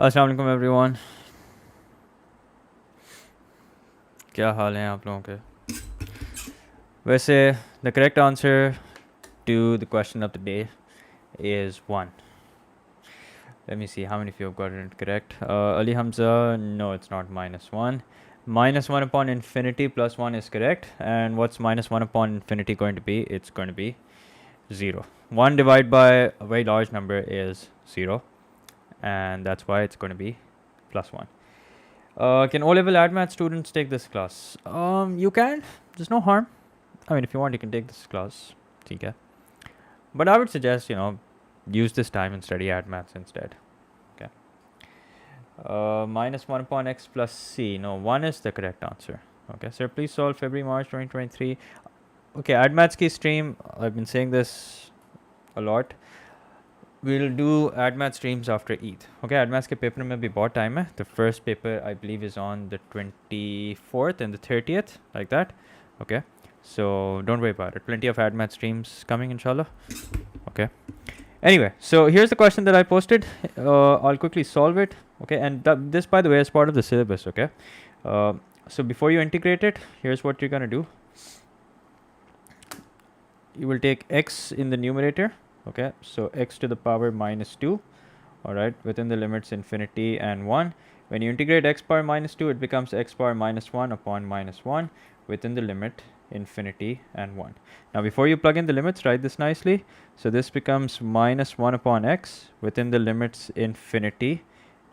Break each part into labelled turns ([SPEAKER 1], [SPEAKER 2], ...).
[SPEAKER 1] अस्सलाम वालेकुम एवरीवन। क्या हाल हैं आप लोगों के? वैसे the correct answer to the question of the day is 1. Let me see how many of you have got it correct. Ali Hamza, no, it's not minus 1. Minus 1 upon infinity plus 1 is correct. And what's minus 1 upon infinity going to be? It's going to be 0. 1 divided by a very large number is 0. And that's why it's going to be plus 1. Can O-level Ad Math students take this class? You can. There's no harm. I mean, if you want, you can take this class. Okay. But I would suggest, use this time and study Ad Maths instead. Okay. Minus 1 upon x plus c. No, 1 is the correct answer. Okay, sir, please solve February, March 2023. Okay, Ad Maths ki stream, I've been saying this a lot. We'll do Ad Math streams after Eid. Okay, Ad Maths ke paper mein bhi bahut time hai. The first paper, I believe, is on the 24th and the 30th, like that. Okay, so don't worry about it. Plenty of Ad Math streams coming, inshallah. Okay. Anyway, so here's the question that I posted. I'll quickly solve it. Okay, and this, by the way, is part of the syllabus. Okay, so before you integrate it, here's what you're gonna do. You will take x in the numerator. Okay, so x to the power minus 2. Alright, within the limits infinity and 1. When you integrate x power minus 2, it becomes x power minus 1 upon minus 1 within the limit infinity and 1. Now before you plug in the limits, write this nicely. So this becomes minus 1 upon x within the limits infinity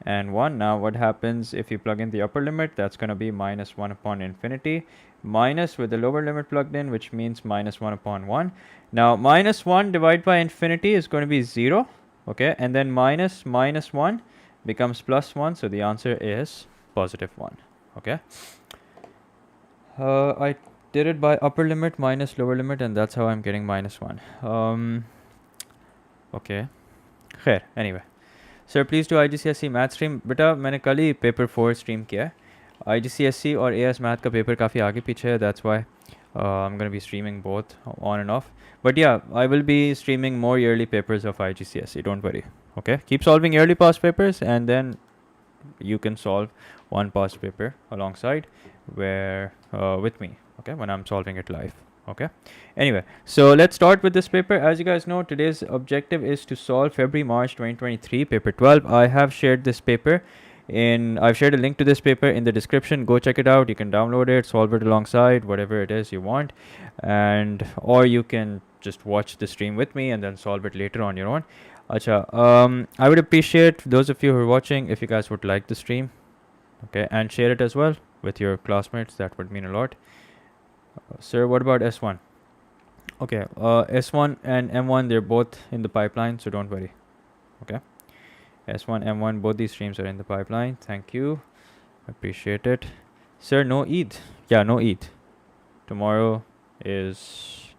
[SPEAKER 1] and 1. Now what happens if you plug in the upper limit? That's going to be minus 1 upon infinity minus with the lower limit plugged in, which means minus 1 upon 1. Now minus 1 divided by infinity is going to be 0. Okay, and then minus 1 becomes plus 1, so the answer is positive 1. Okay, I did it by upper limit minus lower limit, and that's how I'm getting minus 1. Okay, khair, anyway. Sir, please do IGCSE Math stream. बेटा मैंने कल ही paper 4 stream किया है. IGCSE और AS Math का paper काफ़ी आगे पीछे है. That's why I'm going to be streaming both on and off. But yeah, I will be streaming more yearly papers of IGCSE. Don't worry. Okay, keep solving yearly past papers, and then you can solve one past paper alongside where with me. Okay, when I'm solving it live. Okay, anyway, so let's start with this paper. As you guys know, today's objective is to solve February March 2023 paper 12. I have shared this paper I've shared a link to this paper in the description. Go check it out. You can download it, solve it alongside whatever it is you want, and or you can just watch the stream with me and then solve it later on your own. Acha, I would appreciate those of you who are watching if you guys would like the stream, okay, and share it as well with your classmates. That would mean a lot. Sir, what about S1? Okay, S1 and M1, they're both in the pipeline, so don't worry. Okay, S1, M1, both these streams are in the pipeline. Thank you. Appreciate it. Sir, no Eid. Yeah, no Eid. Tomorrow is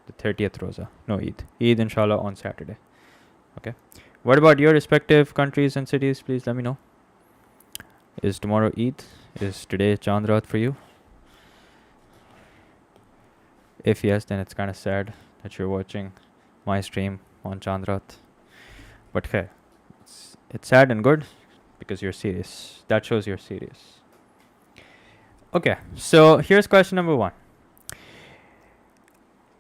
[SPEAKER 1] the 30th Rosa. No Eid. Eid, inshallah, on Saturday. Okay. What about your respective countries and cities? Please let me know. Is tomorrow Eid? Is today Chandrat for you? If yes, then it's kind of sad that you're watching my stream on Chandrat. But hey, it's sad and good because you're serious. That shows you're serious. Okay, so here's question number 1.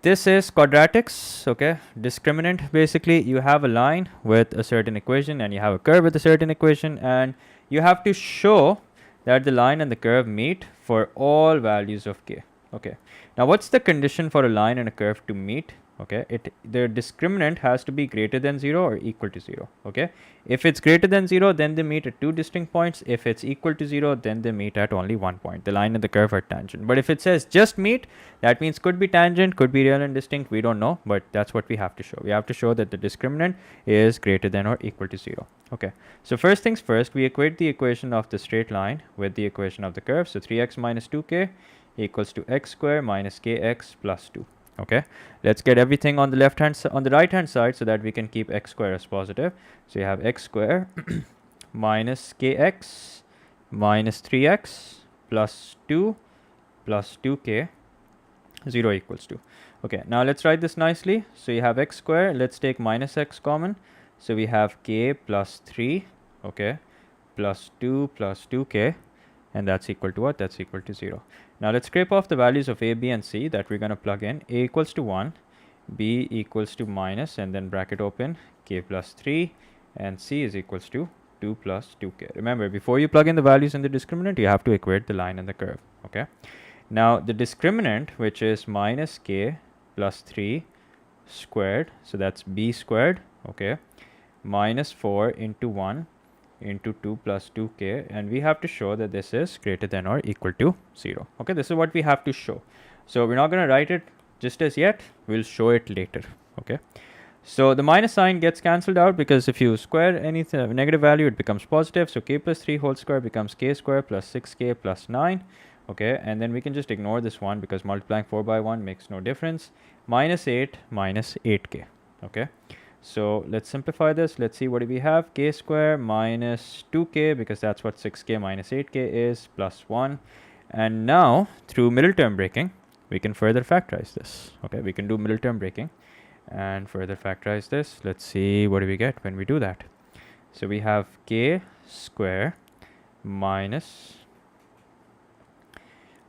[SPEAKER 1] This is quadratics, okay? Discriminant, basically, you have a line with a certain equation and you have a curve with a certain equation, and you have to show that the line and the curve meet for all values of k. Okay, now what's the condition for a line and a curve to meet? Okay, the discriminant has to be greater than 0 or equal to 0. Okay, if it's greater than 0, then they meet at 2 distinct points. If it's equal to 0, then they meet at only 1 point. The line and the curve are tangent. But if it says just meet, that means could be tangent, could be real and distinct, we don't know, but that's what we have to show. We have to show that the discriminant is greater than or equal to 0. Okay, so first things first, we equate the equation of the straight line with the equation of the curve. So 3x minus 2k equals to x square minus kx plus 2. Okay, let's get everything on the right hand side so that we can keep x square as positive. So you have x square minus kx minus 3x plus 2 plus 2k, 0 equals 2. Okay, now let's write this nicely. So you have x square, let's take minus x common. So we have k plus 3, okay, plus 2 plus 2k, and that's equal to what? That's equal to 0. Now let's scrape off the values of a, b, and c that we're going to plug in. A equals to 1, b equals to minus, and then bracket open, k plus 3, and c is equals to 2 plus 2k. Remember, before you plug in the values in the discriminant, you have to equate the line and the curve. Okay. Now the discriminant, which is minus k plus 3 squared, so that's b squared, okay, minus 4 into 1 into 2 plus 2k, and we have to show that this is greater than or equal to 0. Okay, this is what we have to show. So we're not going to write it just as yet, we'll show it later. Okay, so the minus sign gets cancelled out because if you square any negative value, it becomes positive. So k plus 3 whole square becomes k square plus 6k plus 9. Okay, and then we can just ignore this one because multiplying 4 by 1 makes no difference. Minus 8 minus 8k. Okay, so let's simplify this. Let's see what do we have. K square minus 2k, because that's what 6k minus 8k is, plus 1. And now through middle term breaking, we can further factorize this. Okay, we can do middle term breaking and further factorize this. Let's see what do we get when we do that. So we have k square minus,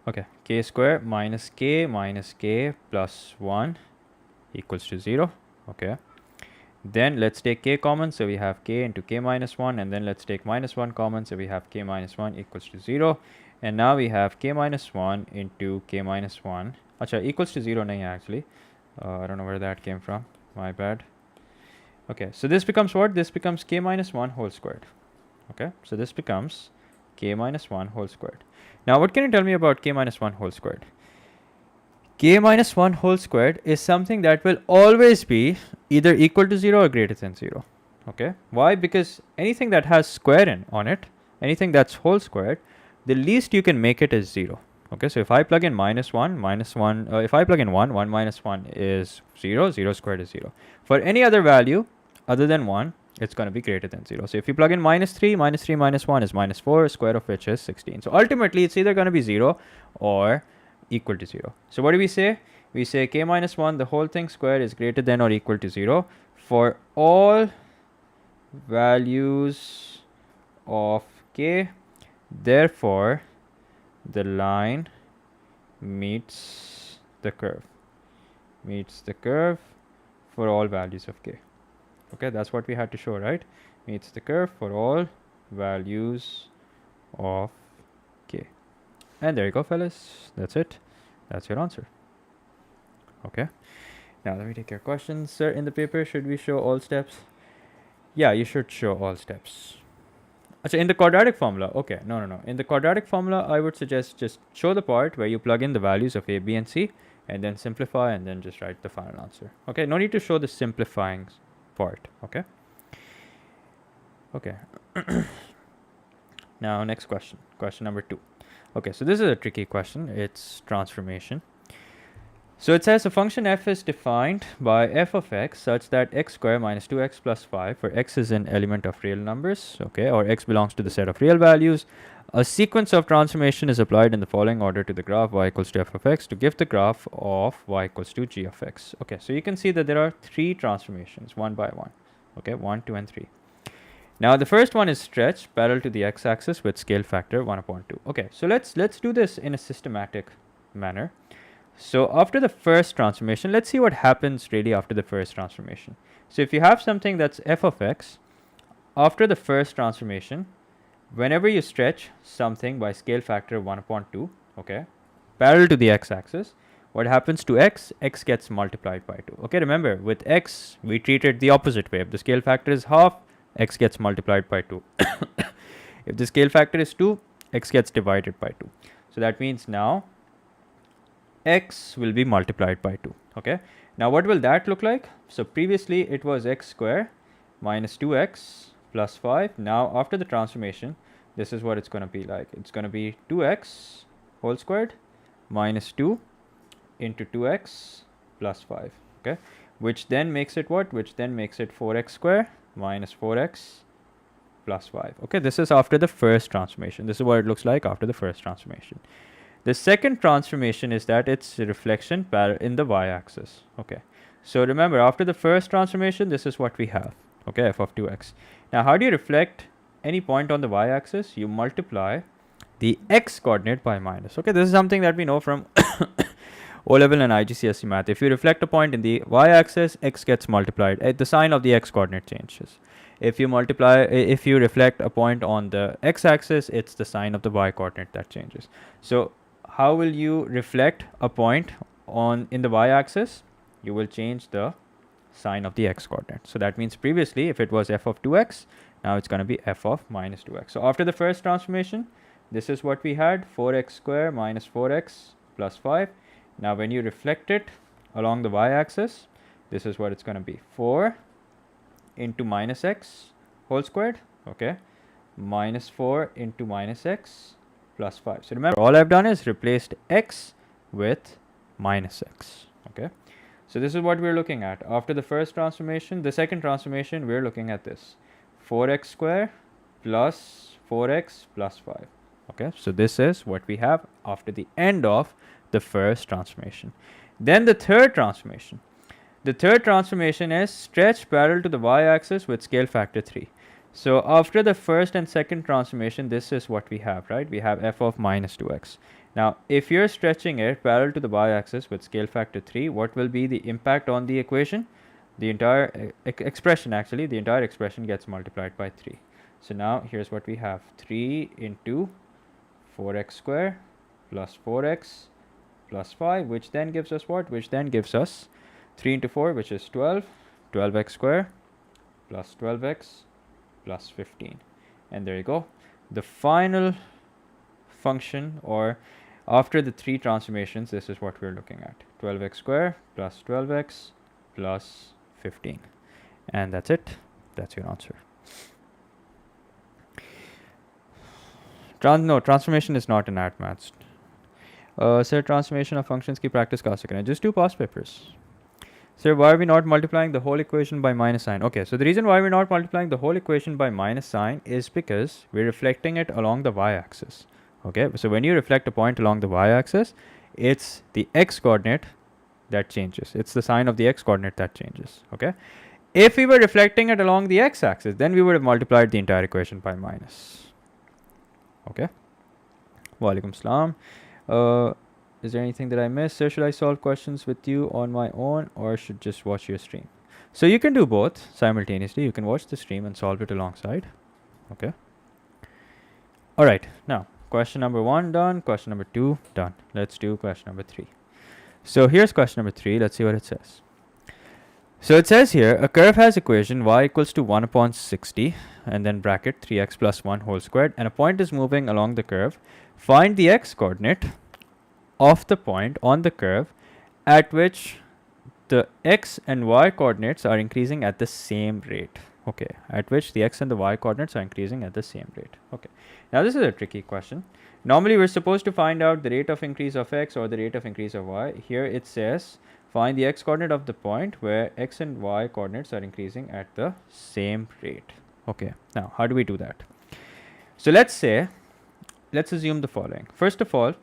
[SPEAKER 1] okay, k square minus k plus 1 equals to 0. Okay, then let's take k common, so we have k into k minus 1, and then let's take minus 1 common, so we have k minus 1 equals to 0. And now we have k minus 1 into k minus 1. Acha, equals to 0 nahi actually. I don't know where that came from. My bad. Okay, so this becomes what? This becomes k minus 1 whole squared. Okay, so this becomes k minus 1 whole squared. Now, what can you tell me about k minus 1 whole squared? K minus 1 whole squared is something that will always be either equal to 0 or greater than 0. Okay, why? Because anything that has square in on it, anything that's whole squared, the least you can make it is 0. Okay, so if I plug in minus 1, if I plug in 1, 1 minus 1 is 0, 0 squared is 0. For any other value other than 1, it's going to be greater than 0. So if you plug in minus 3 minus 1 is minus 4, square of which is 16. So ultimately, it's either going to be 0 or equal to 0. So what do we say? We say k minus 1, the whole thing squared, is greater than or equal to 0 for all values of k. Therefore, the line meets the curve. Meets the curve for all values of k. Okay, that's what we had to show, right? Meets the curve for all values of k. And there you go, fellas. That's it. That's your answer. Okay. Now let me take your questions. Sir, in the paper, should we show all steps? Yeah, you should show all steps. So in the quadratic formula, okay, no. In the quadratic formula, I would suggest just show the part where you plug in the values of a, b, and c, and then simplify, and then just write the final answer. Okay, no need to show the simplifying part. Okay. Okay. Now, next question. Question number 2. Okay, so this is a tricky question. It's transformation. So it says a function f is defined by f of x such that x square minus 2x plus 5, where x is an element of real numbers, okay, or x belongs to the set of real values. A sequence of transformation is applied in the following order to the graph y equals to f of x to give the graph of y equals to g of x. Okay, so you can see that there are 3 transformations, one by one. Okay, 1, 2, and 3. Now the first one is stretched parallel to the x-axis with scale factor 1 upon 2. Okay, so let's do this in a systematic manner. So after the first transformation, let's see what happens really after the first transformation. So if you have something that's f of x, after the first transformation, whenever you stretch something by scale factor 1 upon 2, okay, parallel to the x-axis, what happens to x? X gets multiplied by 2. Okay, remember, with x, we treat it the opposite way. If the scale factor is half, x gets multiplied by 2. If the scale factor is 2, x gets divided by 2. So that means now x will be multiplied by 2. Okay, now what will that look like? So previously it was x square minus 2x plus 5. Now after the transformation, this is what it's going to be like. It's going to be 2x whole squared minus 2 into 2x plus 5. Okay, which then makes it what? Which then makes it 4x square minus 4x plus 5. Okay, this is after the first transformation. This is what it looks like after the first transformation. The second transformation is that it's a reflection in the y-axis. Okay, so remember, after the first transformation, this is what we have. Okay, f of 2x. Now, how do you reflect any point on the y-axis, you multiply the x coordinate by minus. Okay, this is something that we know from O-level and IGCSE Math. If you reflect a point in the y-axis, x gets multiplied. The sign of the x coordinate changes. If you reflect a point on the x-axis, it's the sign of the y coordinate that changes. So how will you reflect a point in the y-axis? You will change the sign of the x coordinate. So that means previously, if it was f of 2x, now it's going to be f of minus 2x. So after the first transformation, this is what we had, 4x square minus 4x plus 5. Now when you reflect it along the y-axis, this is what it's going to be, 4 into minus x whole squared, okay, minus 4 into minus x plus 5. So remember, all I've done is replaced x with minus x, okay. So this is what we're looking at. After the first transformation, the second transformation, we're looking at this, 4x square plus 4x plus 5, okay. So this is what we have after the end of the first transformation. Then the third transformation. The third transformation is stretch parallel to the y-axis with scale factor 3. So after the first and second transformation, this is what we have, right? We have f of minus 2x. Now, if you're stretching it parallel to the y-axis with scale factor 3, what will be the impact on the equation? The entire expression, actually, the entire expression gets multiplied by 3. So now here's what we have, 3 into 4x square plus 4x plus 5, which then gives us what? Which then gives us 3 into 4, which is 12, 12x square plus 12x plus 15. And there you go. The final function, or after the three transformations, this is what we're looking at, 12x square plus 12x plus 15. And that's it. That's your answer. No, transformation is not in AT Maths. Sir, transformation of functions की practice कहाँ से करें? Just do past papers. Sir, why are we not multiplying the whole equation by minus sign? Okay, so the reason why we're not multiplying the whole equation by minus sign is because we're reflecting it along the y-axis. Okay, so when you reflect a point along the y-axis, it's the x coordinate that changes. It's the sign of the x coordinate that changes. Okay, if we were reflecting it along the x-axis, then we would have multiplied the entire equation by minus. Okay, Walaikum Salam. Is there anything that I missed? Sir, should I solve questions with you on my own or should just watch your stream? So you can do both simultaneously. You can watch the stream and solve it alongside. Okay. All right. Now, question number 1 done. Question number 2 done. Let's do question number 3. So here's question number 3. Let's see what it says. So it says here, a curve has equation y equals to 1 upon 60 and then bracket 3x plus 1 whole squared, and a point is moving along the curve. Find the x coordinate of the point on the curve at which the x and y coordinates are increasing at the same rate. Okay, at which the x and the y coordinates are increasing at the same rate. Okay, now this is a tricky question. Normally we're supposed to find out the rate of increase of x or the rate of increase of y. Here it says find the x coordinate of the point where x and y coordinates are increasing at the same rate. Okay, now how do we do that? So let's assume the following. First of all,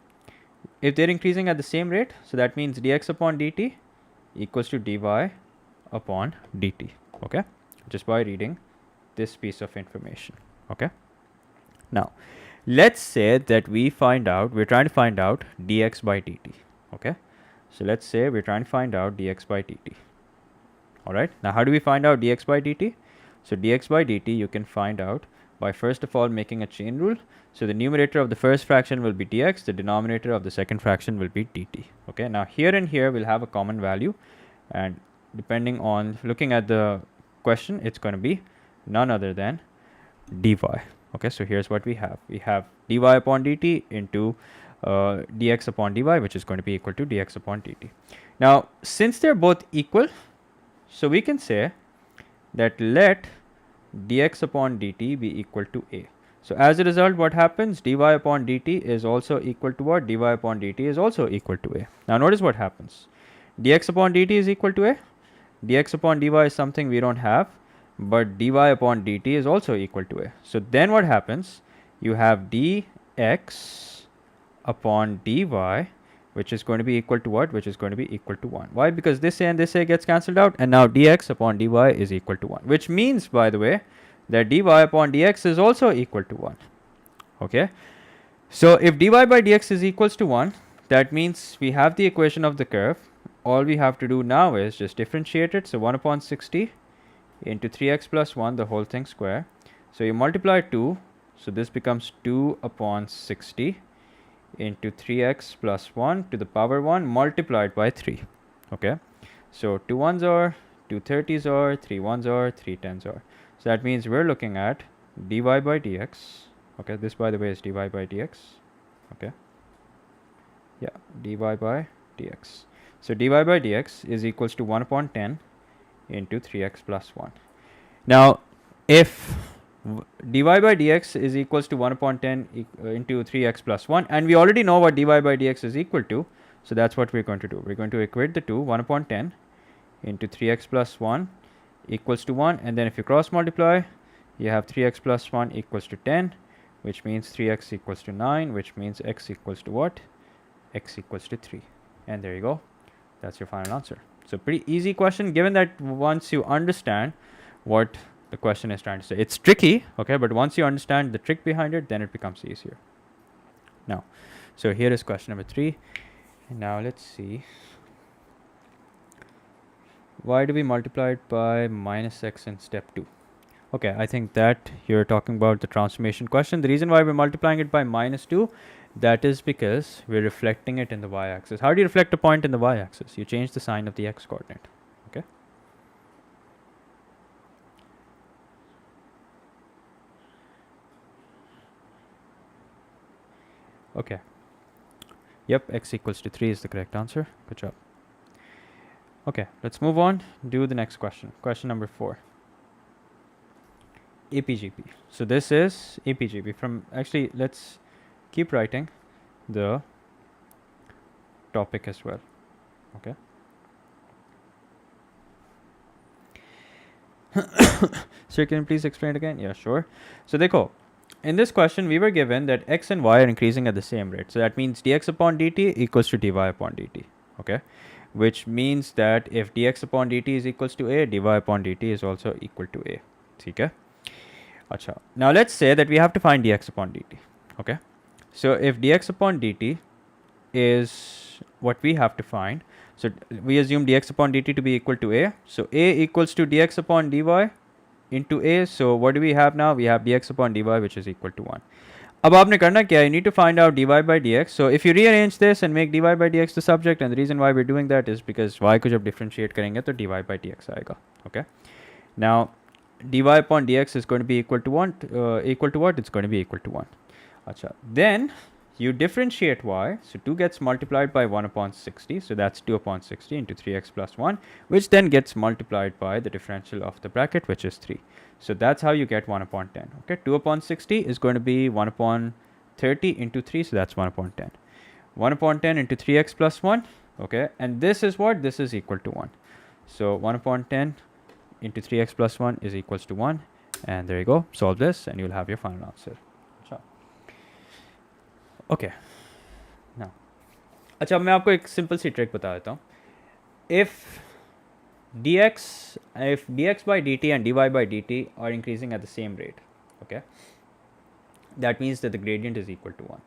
[SPEAKER 1] if they're increasing at the same rate, so that means dx upon dt equals to dy upon dt. Okay, just by reading this piece of information. Okay, now let's say that we're trying to find out dx by dt. Okay, so let's say we're trying to find out dx by dt. All right, now how do we find out dx by dt? So dx by dt you can find out by first of all making a chain rule. So the numerator of the first fraction will be dx, the denominator of the second fraction will be dt. Okay, now here and here we'll have a common value, and depending on looking at the question, it's going to be none other than dy. Okay, so here's what we have. We have dy upon dt into dx upon dy, which is going to be equal to dx upon dt. Now, since they're both equal, so we can say that let dx upon dt be equal to a. So as a result, what happens? dy upon dt is also equal to what? dy upon dt is also equal to a. Now notice what happens. Dx upon dt is equal to a. Dx upon dy is something we don't have, but dy upon dt is also equal to a. So then what happens? You have dx upon dy, which is going to be equal to what? Which is going to be equal to 1. Why? Because this a and this a gets cancelled out, and now dx upon dy is equal to 1, which means, by the way, that dy upon dx is also equal to 1. Okay, so if dy by dx is equals to 1, that means we have the equation of the curve. All we have to do now is just differentiate it. So 1 upon 60 into 3x plus 1, the whole thing square. So you multiply 2, so this becomes 2 upon 60 into 3x plus 1 to the power 1 multiplied by 3. Okay, so 2 1s are, 2 30s are, 3 1s are, 3 10s are. So that means we're looking at dy by dx. Okay, this by the way is dy by dx. Okay, yeah, dy by dx. So dy by dx is equals to 1 upon 10 into 3x plus 1. Now, if dy by dx is equals to 1 upon 10 into 3x plus 1, and we already know what dy by dx is equal to, so that's what we're going to do. We're going to equate the two, 1 upon 10 into 3x plus 1 equals to 1, and then if you cross multiply, you have 3x plus 1 equals to 10, which means 3x equals to 9, which means x equals to what? X equals to 3. And there you go. That's your final answer. So pretty easy question, given that once you understand what the question is trying to say. It's tricky, okay, but once you understand the trick behind it, then it becomes easier. Now, so here is question number 3. And now let's see. Why do we multiply it by minus x in step 2? Okay, I think that you're talking about the transformation question. The reason why we're multiplying it by minus 2, that is because we're reflecting it in the y-axis. How do you reflect a point in the y-axis? You change the sign of the x-coordinate. Okay. Okay. Yep, x equals to 3 is the correct answer. Good job. Okay, let's move on. Do the next question. Question number 4. APGP. So this is APGP from, actually, let's keep writing the topic as well. Okay. So can you please explain it again? Yeah, sure. So dekho, in this question, we were given that x and y are increasing at the same rate. So that means dx upon dt equals to dy upon dt. Okay. Which means that if dx upon dt is equals to a, dy upon dt is also equal to a. Okay. Acha. Now let's say that we have to find dx upon dt. Okay. So if dx upon dt is what we have to find, so we assume dx upon dt to be equal to a. So a equals to dx upon dy into a. So what do we have now? We have dx upon dy, which is equal to 1. अब आपने करना क्या? You need to find out dy by dx. So if you rearrange this and make dy by dx the subject, and the reason why we're doing that is because y को जब differentiate करेंगे तो dy by dx आएगा. Okay. Now dy upon dx is going to be equal to 1. Equal to what? It's going to be equal to 1. Acha. Then you differentiate y, so 2 gets multiplied by 1 upon 60, so that's 2 upon 60 into 3x plus 1, which then gets multiplied by the differential of the bracket, which is 3. So that's how you get 1 upon 10. Okay, 2 upon 60 is going to be 1 upon 30 into 3, so that's 1 upon 10. 1 upon 10 into 3x plus 1, okay, and this is what? This is equal to 1. So 1 upon 10 into 3x plus 1 is equals to 1, and there you go. Solve this and you'll have your final answer. Okay. Now, अच्छा मैं आपको एक simple सी trick बता देता हूँ. If dx by dt and dy by dt are increasing at the same rate, okay, that means that the gradient is equal to 1.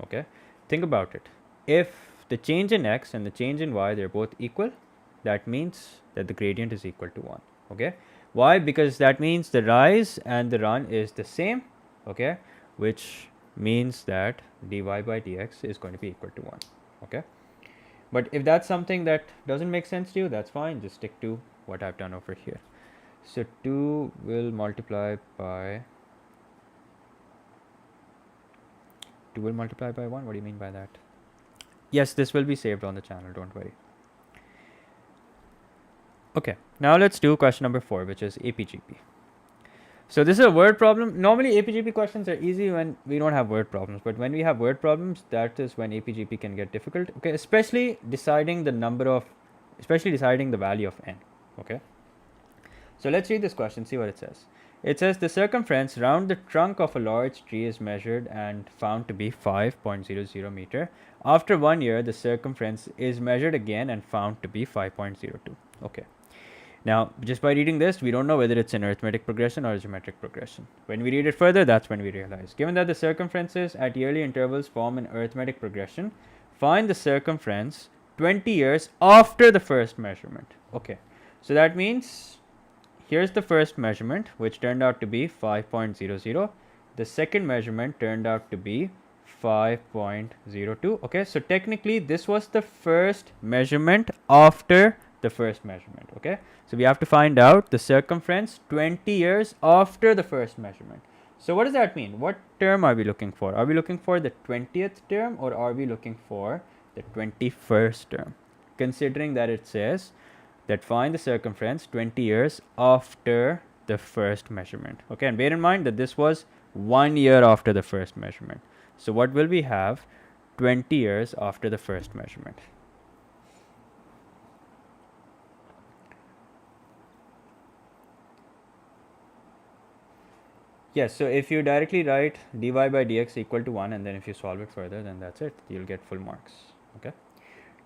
[SPEAKER 1] Okay, think about it. If the change in x and the change in y, they're both equal, that means that the gradient is equal to 1. Okay, why? Because that means the rise and the run is the same. Okay, which means that dy by dx is going to be equal to 1. Okay, but if that's something that doesn't make sense to you, that's fine. Just stick to what I've done over here. So 2 will multiply by 1. What do you mean by that? Yes, this will be saved on the channel, don't worry. Okay, now let's do question number 4, which is APGP. So this is a word problem. Normally APGP questions are easy when we don't have word problems, but when we have word problems, that is when APGP can get difficult. Okay, especially deciding the value of n. Okay, so let's read this question, see what it says. It says the circumference around the trunk of a large tree is measured and found to be 5.00 meter. After 1 year, the circumference is measured again and found to be 5.02. Okay. Now, just by reading this, we don't know whether it's an arithmetic progression or a geometric progression. When we read it further, that's when we realize. Given that the circumferences at yearly intervals form an arithmetic progression, find the circumference 20 years after the first measurement. Okay, so that means here's the first measurement, which turned out to be 5.00. The second measurement turned out to be 5.02. Okay, so technically this was the first measurement after the first measurement. Okay, so we have to find out the circumference 20 years after the first measurement. So what does that mean? What term are we looking for? Are we looking for the 20th term, or are we looking for the 21st term? Considering that it says that find the circumference 20 years after the first measurement. Okay, and bear in mind that this was 1 year after the first measurement. So what will we have 20 years after the first measurement? Yes, so if you directly write dy by dx equal to 1, and then if you solve it further, then that's it. You'll get full marks. Okay,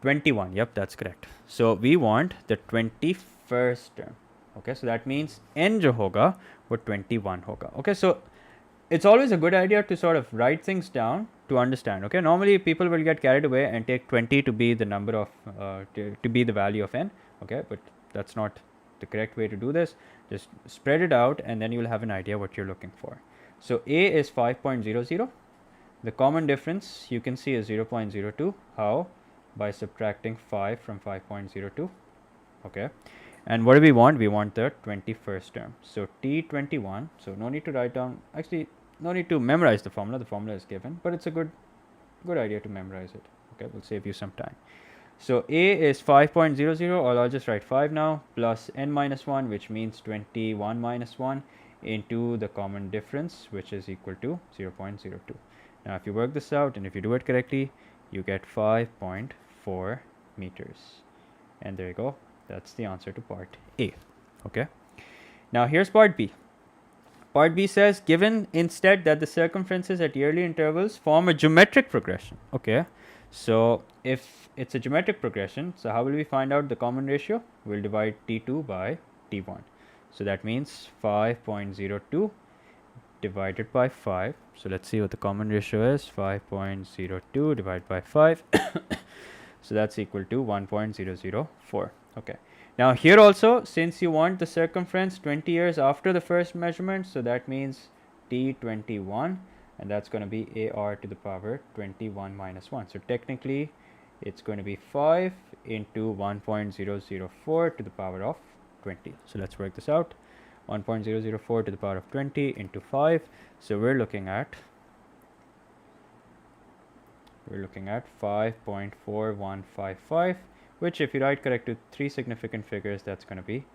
[SPEAKER 1] 21. Yep, that's correct. So we want the 21st term. Okay, so that means n jo hoga wo 21 hoga. Okay, so it's always a good idea to sort of write things down to understand. Okay, normally people will get carried away and take 20 to be the number of to be the value of n. Okay, but that's not the correct way to do this. Just spread it out, and then you'll have an idea what you're looking for. So a is 5.00. The common difference you can see is 0.02. How? By subtracting 5 from 5.02. Okay, and what do we want? We want the 21st term. So T21. So no need to write down, actually no need to memorize the formula. The formula is given, but it's a good idea to memorize it. Okay, will save you some time. So a is 5.00, or I'll just write 5 now, plus n minus 1, which means 21 minus 1, into the common difference, which is equal to 0.02. Now if you work this out and if you do it correctly, you get 5.4 meters. And there you go. That's the answer to part A. Okay. Now here's part B. Part B says, given instead that the circumferences at yearly intervals form a geometric progression. Okay. So if it's a geometric progression, so how will we find out the common ratio? We'll divide T2 by T1. So that means 5.02 divided by 5. So let's see what the common ratio is. 5.02 divided by 5. So that's equal to 1.004. Okay. Now here also, since you want the circumference 20 years after the first measurement, so that means T21, and that's going to be AR to the power 21 minus 1. So technically it's going to be 5 into 1.004 to the power of 20. So let's work this out. 1.004 to the power of 20 into 5. So we're looking at 5.4155, which if you write correct to 3 significant figures, that's going to be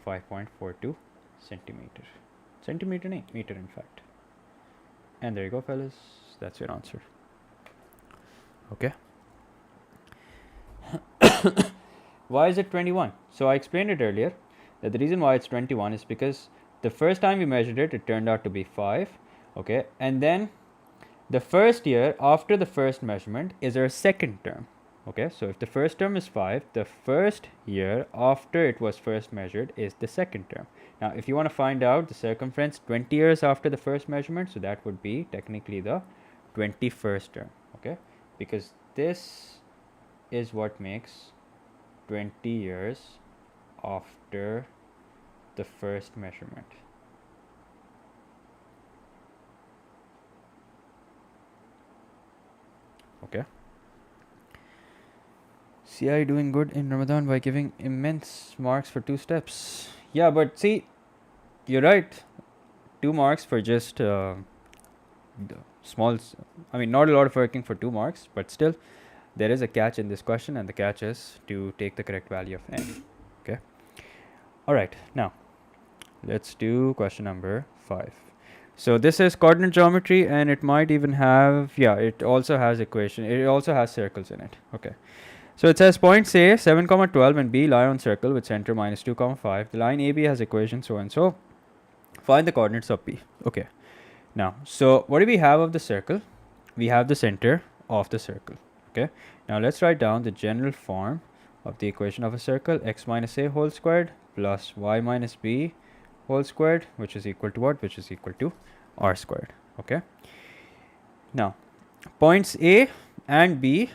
[SPEAKER 1] 5.42 centimeter. Centimeter, nahi, meter in fact. And there you go, fellas. That's your answer. Okay. Why is it 21? So I explained it earlier that the reason why it's 21 is because the first time we measured it, it turned out to be 5. Okay. And then the first year after the first measurement is our second term. Okay. So if the first term is 5, the first year after it was first measured is the second term. Now, if you want to find out the circumference 20 years after the first measurement, so that would be technically the 21st term. Okay. Because this is what makes 20 years after the first measurement. Okay. CI doing good in Ramadan by giving immense marks for 2 steps. Yeah, but see, you're right. 2 marks for just the small. I mean, not a lot of working for 2 marks, but still, there is a catch in this question, and the catch is to take the correct value of n. Okay. All right. Now, let's do question number 5. So this is coordinate geometry, and it might even have, yeah, it also has equation. It also has circles in it. Okay. So it says points A, 7, 12 and B lie on circle with center minus 2, 5. The line AB has equation so and so. Find the coordinates of B. Okay. Now, so what do we have of the circle? We have the center of the circle. Okay. Now let's write down the general form of the equation of a circle. X minus A whole squared plus y minus b whole squared, which is equal to what? Which is equal to r squared. Okay. Now, points A and B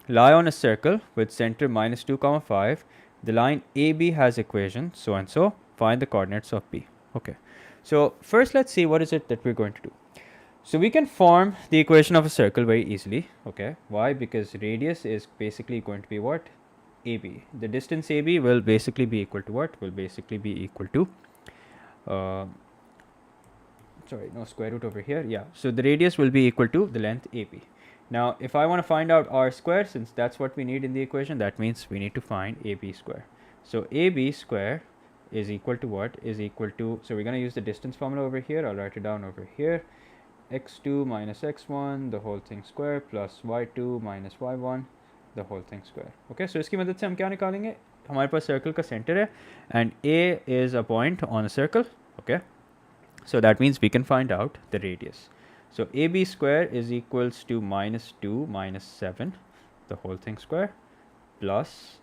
[SPEAKER 1] lie on a circle with center minus 2 comma 5. The line AB has equation so and so. Find the coordinates of B. Okay. So first let's see what is it that we're going to do. So we can form the equation of a circle very easily. Okay. Why? Because radius is basically going to be what? AB. The distance AB will basically be equal to what? Will basically be equal to sorry, no square root over here. Yeah. So the radius will be equal to the length AB. Now, if I want to find out r square, since that's what we need in the equation, that means we need to find AB square. So AB square is equal to what? Is equal to, so we're going to use the distance formula over here. I'll write it down over here. x2 minus x1 the whole thing square plus y2 minus y1 the whole thing square. Okay, so इसकी मदद से हम क्या निकालेंगे? हमारे पास circle का centre है and A is a point on a circle. Okay, so that means we can find out the radius. So AB square is equals to minus 2 minus 7 the whole thing square plus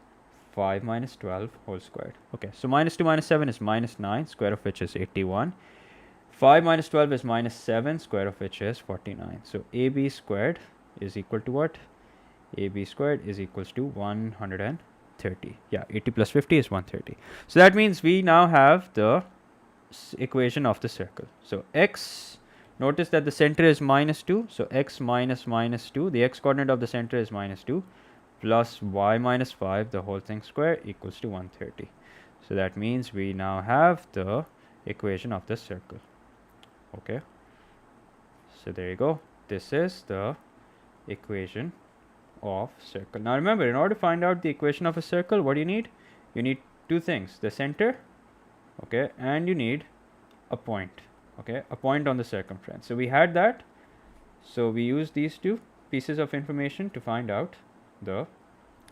[SPEAKER 1] 5 minus 12 whole squared. Okay, so minus 2 minus 7 is minus 9, square of which is 81. 5 minus 12 is minus 7, square of which is 49. So AB squared is equal to what? AB squared is equals to 130. Yeah, 80 plus 50 is 130. So that means we now have the equation of the circle. So x, notice that the center is minus 2. So x minus minus 2, the x coordinate of the center is minus 2 plus y minus 5 the whole thing square equals to 130. So that means we now have the equation of the circle. Okay, so there you go. This is the equation of circle. Now remember, in order to find out the equation of a circle, what do you need? You need two things, the center, okay, and you need a point, okay, a point on the circumference. So we had that, so we use these two pieces of information to find out the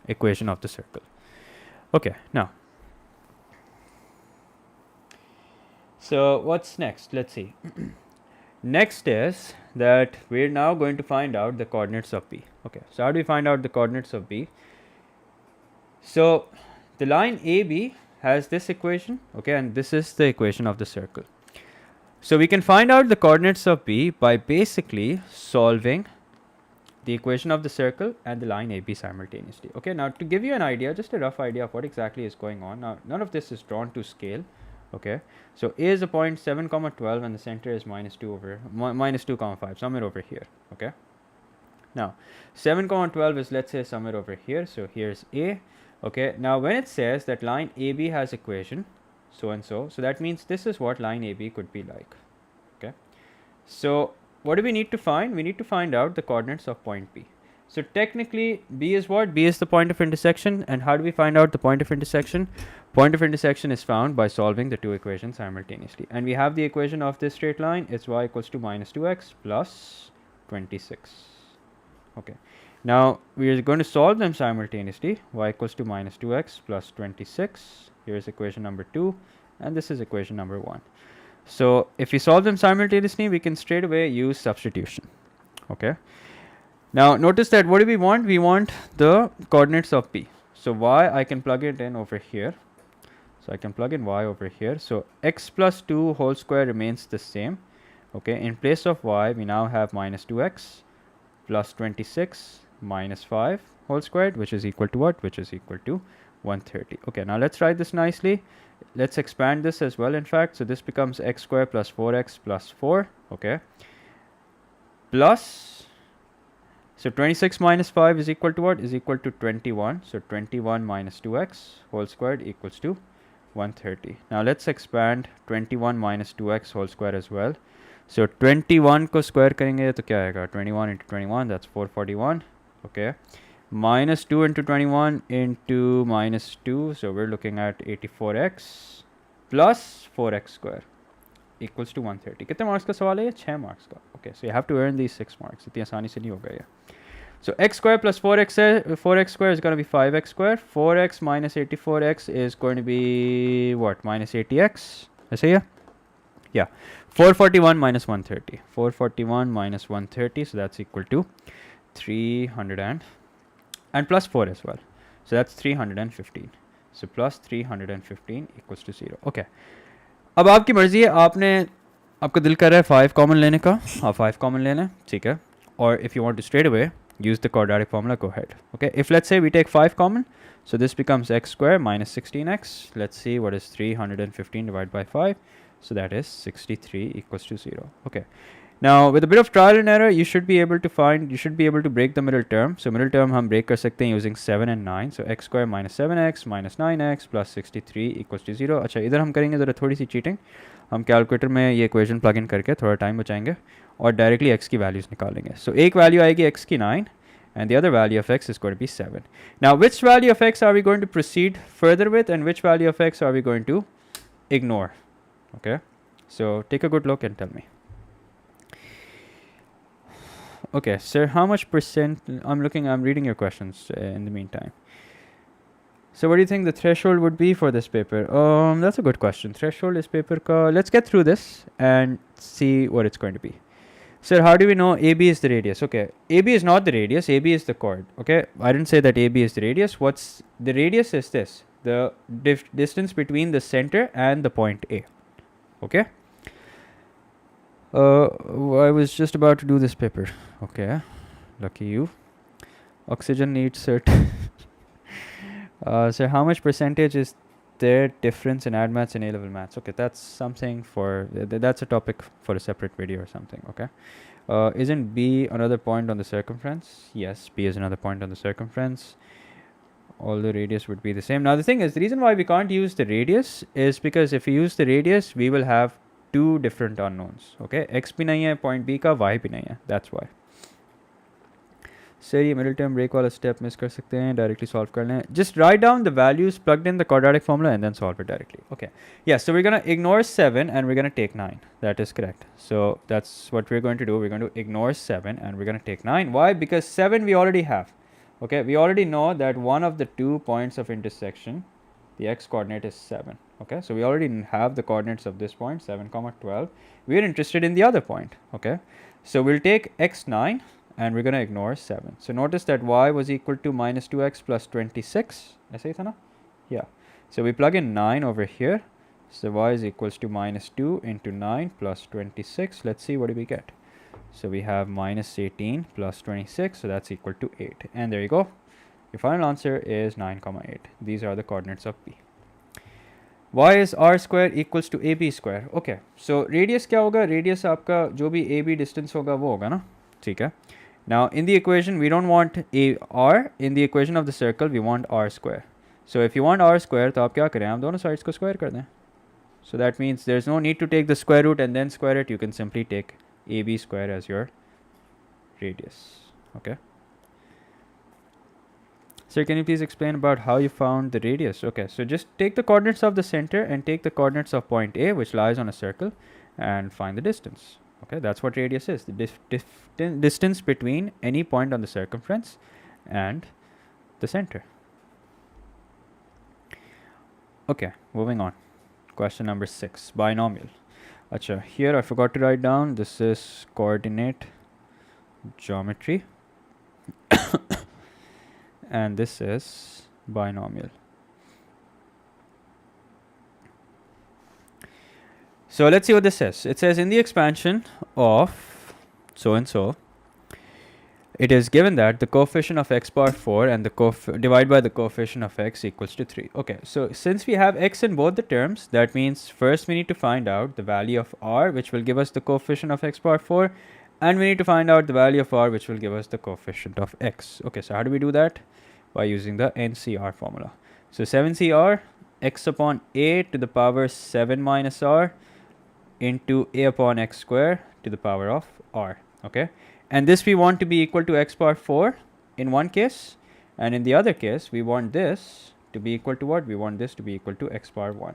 [SPEAKER 1] equation of the circle. Okay, now, so what's next? Let's see. Next is that we're now going to find out the coordinates of B. Okay, so how do we find out the coordinates of B? So the line AB has this equation, okay, and this is the equation of the circle. So we can find out the coordinates of B by basically solving the equation of the circle and the line AB simultaneously. Okay, now to give you an idea, just a rough idea of what exactly is going on. Now none of this is drawn to scale. Okay, so A is a point 7 comma 12 and the center is minus 2 over minus 2 comma 5, somewhere over here. Okay, now 7 comma 12 is, let's say, somewhere over here. So here's A. Okay, now when it says that line AB has equation so and so, so that means this is what line AB could be like. Okay, so what do we need to find? We need to find out the coordinates of point B. So technically B is what? B is the point of intersection. And how do we find out the point of intersection? Point of intersection is found by solving the two equations simultaneously. And we have the equation of this straight line. It's y equals to minus 2x plus 26. Okay, now we are going to solve them simultaneously. Y equals to minus 2x plus 26. Here's equation number 2 and this is equation number 1. So if we solve them simultaneously, we can straight away use substitution. Okay, now notice that what do we want? We want the coordinates of B. So y, I can plug it in over here. So I can plug in y over here. So x plus 2 whole square remains the same. Okay, in place of y, we now have minus 2x plus 26 minus 5 whole squared, which is equal to what? Which is equal to 130. Okay, now let's write this nicely. Let's expand this as well, in fact. So this becomes x squared plus 4x plus 4. Okay, plus, so 26 minus 5 is equal to what? Is equal to 21. So 21 minus 2x whole squared equals to 130. Now let's expand 21 minus 2x whole square as well. So 21 को square करेंगे तो क्या आएगा? 21 into 21, that's 441. Okay, minus 2 into 21 into minus 2, so we're looking at 84x plus 4x square equals to 130. कितने marks का सवाल है ये? 6 मार्क्स का. Okay, so you have to earn these 6 marks. इतनी आसानी से नहीं होगा ये. So x square plus 4x square is going to be 5x square. 4x minus 84x is going to be what? Minus 80x. ऐसे ही? Yeah. 441 minus 130. 441 minus 130. So that's equal to 300 and plus 4 as well. So that's 315. So plus 315 equals to 0. Okay. अब आपकी मर्जी है, आपका दिल कर रहा है 5 कॉमन लेने का, आप 5 कॉमन ले लें, ठीक है. Or if you want to straight away use the quadratic formula, go ahead. Okay, if let's say we take 5 common, so this becomes x squared minus 16x. Let's see what is 315 divided by 5. So that is 63 equals to 0. Okay. Now with a bit of trial and error, you should be able to break the middle term. So middle term हम break कर सकते हैं using 7 and 9. So x square minus 7x minus 9x plus 63 equals to 0. अच्छा, इधर हम करेंगे ज़रा थोड़ी सी cheating. हम कैलकुलेटर में ये इक्वेशन प्लग इन करके थोड़ा टाइम बचाएंगे और डायरेक्टली x की वैल्यूज़ निकालेंगे. सो एक वैल्यू आएगी x की 9 and the other value of x is going to be 7. Now which value of x are we going to proceed further with and which value of x are we going to ignore? Okay, so take a good look and tell me. Okay, sir, how much percent? I'm reading your questions in the meantime. So what do you think the threshold would be for this paper? That's a good question. Threshold is paper ka. Let's get through this and see what it's going to be. Sir, how do we know AB is the radius? Okay, AB is not the radius, AB is the chord. Okay, I didn't say that AB is the radius. What's the radius is this, the distance between the center and the point A. Okay. I was just about to do this paper. Okay, lucky you. Oxygen needs cert. So how much percentage is there difference in add maths and A-level maths? Okay, that's something for, that's a topic for a separate video or something. Okay. Isn't B another point on the circumference? Yes, B is another point on the circumference. All the radius would be the same. Now the thing is, the reason why we can't use the radius is because if we use the radius, we will have two different unknowns. Okay, x भी नहीं है point B का, y भी नहीं है. That's why. Sir, ये middle term break वाला step miss कर सकते हैं, directly solve कर लें. Just write down the values plugged in the quadratic formula and then solve it directly. Okay. Yeah, so we're going to ignore 7 and we're going to take 9. That is correct. So that's what we're going to do. We're going to ignore 7 and we're going to take 9. Why? Because 7 we already have. Okay, we already know that one of the 2 points of intersection, the x coordinate is 7. Okay, so we already have the coordinates of this point, 7 comma 12. We are interested in the other point. Okay, so we'll take x9 and we're going to ignore 7. So notice that y was equal to minus 2x plus 26. ऐसे ही था ना? Yeah. So we plug in 9 over here. So y is equals to minus 2 into 9 plus 26. Let's see what do we get. So we have minus 18 plus 26. So that's equal to 8. And there you go. Your final answer is 9 comma 8. These are the coordinates of B. Y is r square equals to AB square. Okay. So radius क्या होगा? Radius आपका जो भी AB distance होगा वो होगा ना? ठीक है. Now in the equation we don't want r. In the equation of the circle we want r square. So if you want r square तो आप क्या करें? आप दोनों sides को square कर दें. So that means there's no need to take the square root and then square it. You can simply take AB square as your radius. Okay. Sir, can you please explain about how you found the radius? Okay, so just take the coordinates of the center and take the coordinates of point A, which lies on a circle, and find the distance. Okay, that's what radius is, the distance between any point on the circumference and the center. Okay, moving on. Question number 6, binomial. Acha, here I forgot to write down, this is coordinate geometry. And this is binomial. So let's see what this says. It says in the expansion of so and so, it is given that the coefficient of x bar 4 and the divided by the coefficient of x equals to 3. Okay, so since we have x in both the terms, that means first we need to find out the value of r, which will give us the coefficient of x bar 4, and we need to find out the value of r, which will give us the coefficient of x. Okay, so how do we do that? By using the NCR formula. So 7CR, x upon a to the power 7 minus r into a upon x square to the power of r. Okay, and this we want to be equal to x bar 4 in one case, and in the other case we want this to be equal to what? We want this to be equal to x bar 1.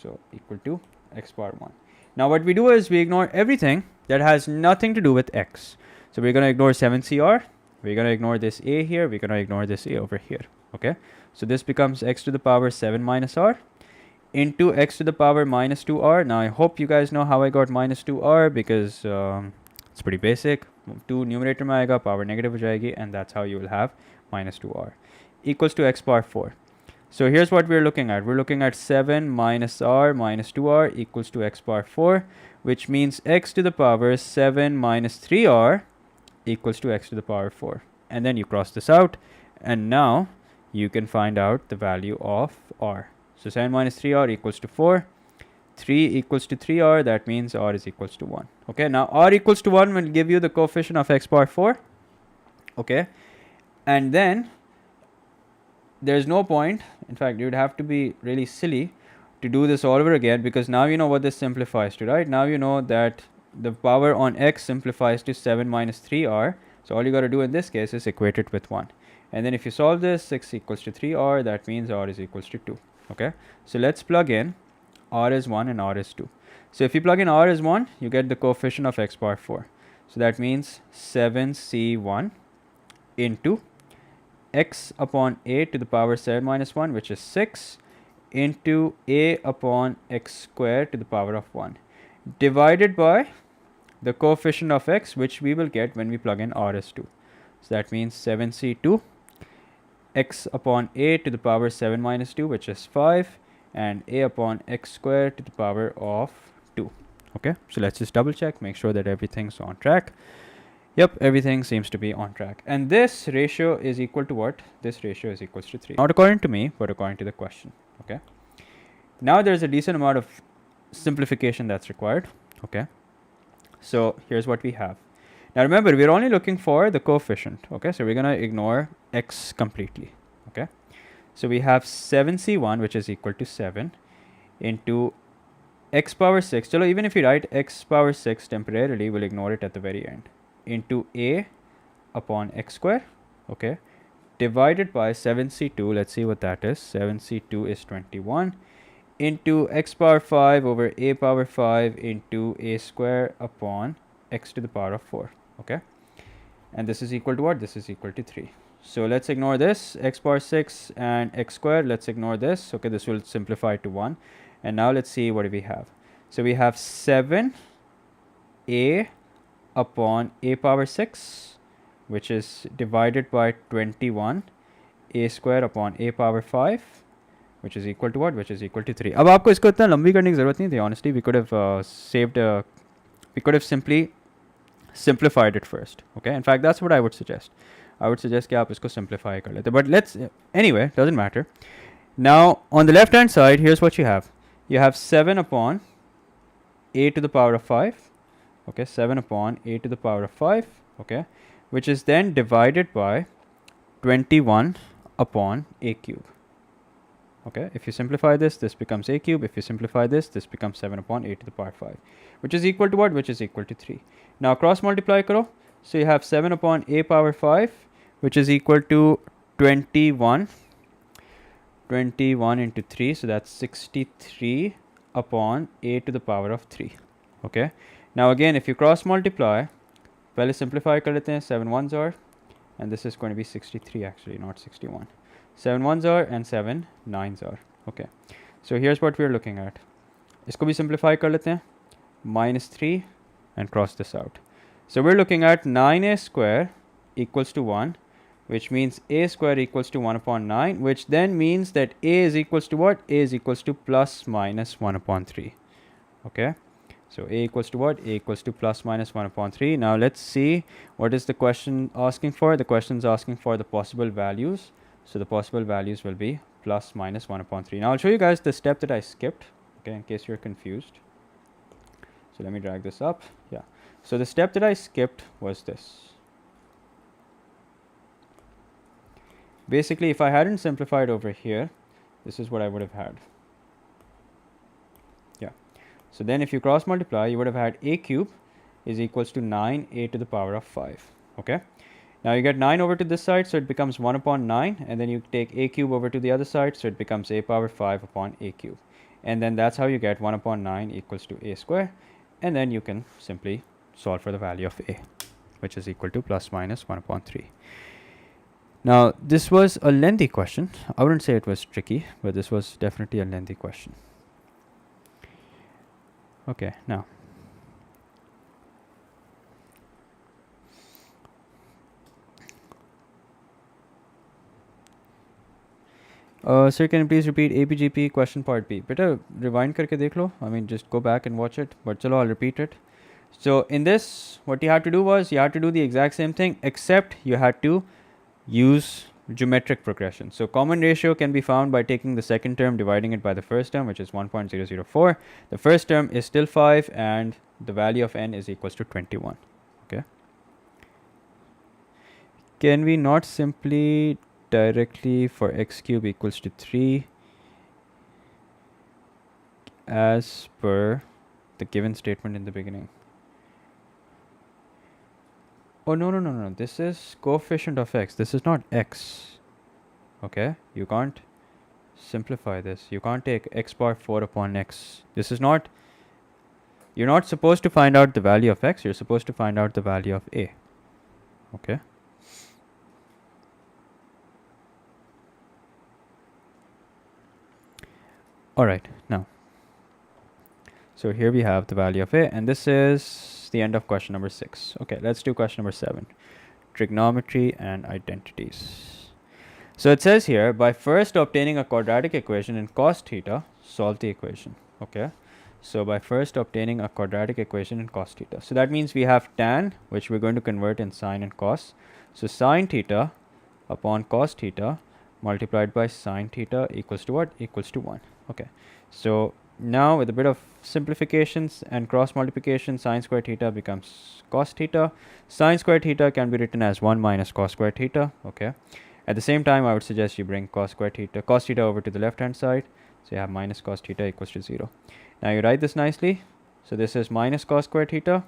[SPEAKER 1] So equal to x bar 1. Now what we do is we ignore everything that has nothing to do with x. So we're going to ignore 7CR. We're going to ignore this a here. We're going to ignore this a over here. Okay. So this becomes x to the power 7 minus r into x to the power minus 2r. Now I hope you guys know how I got minus 2r because it's pretty basic. 2 numerator में आएगा, power negative हो जाएगी, and that's how you will have minus 2r equals to x bar 4. So here's what we're looking at. We're looking at 7 minus r minus 2r equals to x power 4, which means x to the power 7 minus 3r equals to x to the power 4. And then you cross this out, and now you can find out the value of r. So 7 minus 3r equals to 4. 3 equals to 3r, that means r is equals to 1. Okay, now r equals to 1 will give you the coefficient of x power 4. Okay, and then there's no point, in fact, you would have to be really silly to do this all over again, because now you know what this simplifies to, right? Now you know that the power on x simplifies to 7 minus 3r. So all you got to do in this case is equate it with 1. And then if you solve this, x equals to 3r, that means r is equals to 2. Okay, so let's plug in r is 1 and r is 2. So if you plug in r is 1, you get the coefficient of x power 4. So that means 7c1 into x upon a to the power 7 minus 1, which is 6, into a upon x squared to the power of 1, divided by the coefficient of x, which we will get when we plug in r is 2. So that means 7c2 x upon a to the power 7 minus 2, which is 5, and a upon x squared to the power of 2. Okay, so let's just double check, make sure that everything's on track. Yep, everything seems to be on track. And this ratio is equal to what? This ratio is equals to 3. Not according to me, but according to the question. Okay, now there's a decent amount of simplification that's required. Okay, so here's what we have. Now remember, we're only looking for the coefficient. Okay, so we're going to ignore x completely. Okay, so we have 7c1, which is equal to 7, into x power 6. So even if you write x power 6 temporarily, we'll ignore it at the very end, into a upon x square. Okay, divided by 7c2. Let's see what that is. 7c2 is 21, into x power 5 over a power 5 into a square upon x to the power of 4. Okay, and this is equal to what? This is equal to 3. So let's ignore this, x power 6 and x squared. Let's ignore this. Okay, this will simplify to 1. And now let's see what do we have. So we have 7 a upon a power 6, which is divided by 21 a square upon a power 5, which is equal to what? Which is equal to 3. अब आपको इसको इतना लंबी करने की ज़रूरत नहीं थी. Honestly, we could have we could have simply simplified it first. Okay, in fact, that's what I would suggest. I would suggest कि आप इसको simplify कर लेते. But let's, anyway, doesn't matter. Now, on the left hand side, here's what you have. You have 7 upon a to the power of 5. Okay, 7 upon a to the power of 5. Okay, which is then divided by 21 upon a cube. Okay, if you simplify this, this becomes a cube. If you simplify this, this becomes 7 upon a to the power 5, which is equal to what? Which is equal to 3. Now cross multiply karo. So you have 7 upon a power 5, which is equal to 21. 21 into 3, so that's 63 upon a to the power of 3. Okay, now again, if you cross multiply, पहले simplify कर लेते हैं. 7 ones are, and this is going to be 63 actually, not 61. 7 ones are and 7 nines are. Okay, so here's what we're looking at. इसको भी simplify कर लेते हैं. -3 and cross this out. So we're looking at 9a square equals to 1, which means a square equals to 1 upon 9, which then means that a is equals to what? A is equals to plus minus 1 upon 3. Okay, so a equals to what? A equals to plus minus 1 upon 3. Now let's see what is the question asking for. The question is asking for the possible values. So the possible values will be plus minus 1 upon 3. Now I'll show you guys the step that I skipped, okay, in case you're confused. So let me drag this up. Yeah, so the step that I skipped was this. Basically, if I hadn't simplified over here, this is what I would have had. Yeah, so then if you cross multiply, you would have had a cube is equals to 9a to the power of 5. Okay, now you get 9 over to this side, so it becomes 1 upon 9, and then you take a cube over to the other side, so it becomes a power 5 upon a cube. And then that's how you get 1 upon 9 equals to a square, and then you can simply solve for the value of a, which is equal to plus minus 1 upon 3. Now, this was a lengthy question. I wouldn't say it was tricky, but this was definitely a lengthy question. Okay, now. Sir, can you please repeat APGP question part B? Better rewind karke dekh lo. I mean, just go back and watch it. But chalo, I'll repeat it. So in this, what you had to do was you had to do the exact same thing, except you had to use geometric progression. So common ratio can be found by taking the second term, dividing it by the first term, which is 1.004. The first term is still 5, and the value of n is equals to 21. Okay. Can we not simply directly for x cube equals to 3 as per the given statement in the beginning? Oh, no. This is coefficient of x. This is not x. Okay. You can't simplify this. You can't take x bar 4 upon x. This is not. You're not supposed to find out the value of x. You're supposed to find out the value of a. Okay. Alright, now. So here we have the value of a, and this is the end of question number 6. Okay, let's do question number 7. Trigonometry and identities. So it says here, by first obtaining a quadratic equation in cos theta, solve the equation. Okay. So by first obtaining a quadratic equation in cos theta. So that means we have tan, which we're going to convert in sine and cos. So sine theta upon cos theta multiplied by sine theta equals to what? Equals to 1. Okay. So now with a bit of simplifications and cross multiplication, sine square theta becomes cos theta. Sine square theta can be written as 1 minus cos square theta. Okay. At the same time, I would suggest you bring cos theta over to the left hand side. So you have minus cos theta equals to 0. Now you write this nicely. So this is minus cos square theta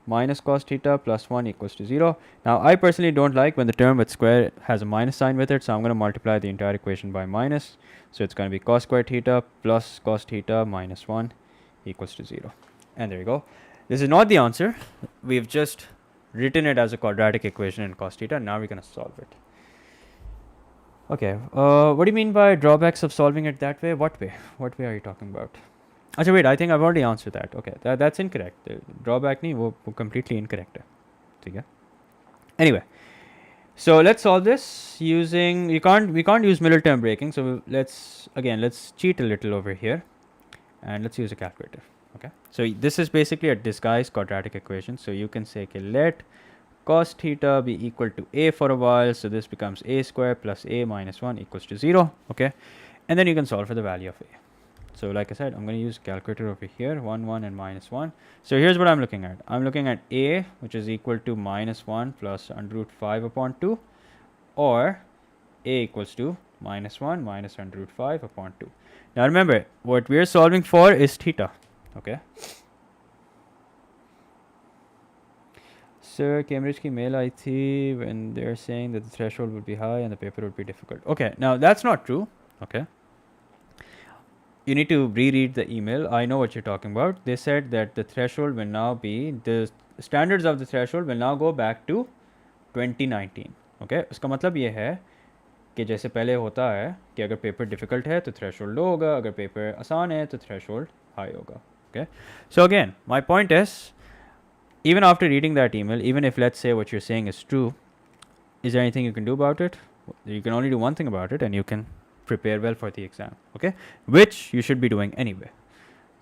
[SPEAKER 1] plus 1 equals to 0. Now I personally don't like when the term with square has a minus sign with it, so I'm going to multiply the entire equation by minus. So it's going to be cos square theta plus cos theta minus 1 equals to 0. And there you go. This is not the answer. We've just written it as a quadratic equation in cos theta. Now we're going to solve it. Okay, what do you mean by drawbacks of solving it that way? What way? What way are you talking about? Achha, wait, I think I've already answered that. Okay, that's incorrect. The drawback nahi, wo completely incorrect hai. Anyway, so let's solve this using, we can't use middle term breaking. So let's cheat a little over here, and let's use a calculator. Okay, so this is basically a disguised quadratic equation. So you can say, okay, let cos theta be equal to a for a while. So this becomes a square plus a minus 1 equals to 0. Okay, and then you can solve for the value of a. So like I said, I'm going to use a calculator over here, 1, 1 and minus 1. So here's what I'm looking at. I'm looking at a, which is equal to minus 1 plus under root 5 upon 2, or a equals to minus 1 minus under root 5 upon 2. Now remember, what we're solving for is theta. Okay. Sir, Cambridge ki mail aayi thi when they're saying that the threshold would be high and the paper would be difficult. Okay, now that's not true. Okay. You need to reread the email. I know what you're talking about. They said that the threshold will now be, the standards of the threshold will now go back to 2019. Okay, उसका मतलब ये है कि जैसे पहले होता है कि अगर पेपर डिफ़िकल्ट है तो थ्रेशोल्ड लो होगा, अगर पेपर आसान है तो थ्रेशोल्ड हाई होगा. Okay, so again, my point is, even after reading that email, even if let's say what you're saying is true, is there anything you can do about it? You can only do one thing about it, and you can prepare well for the exam. Okay, which you should be doing anyway.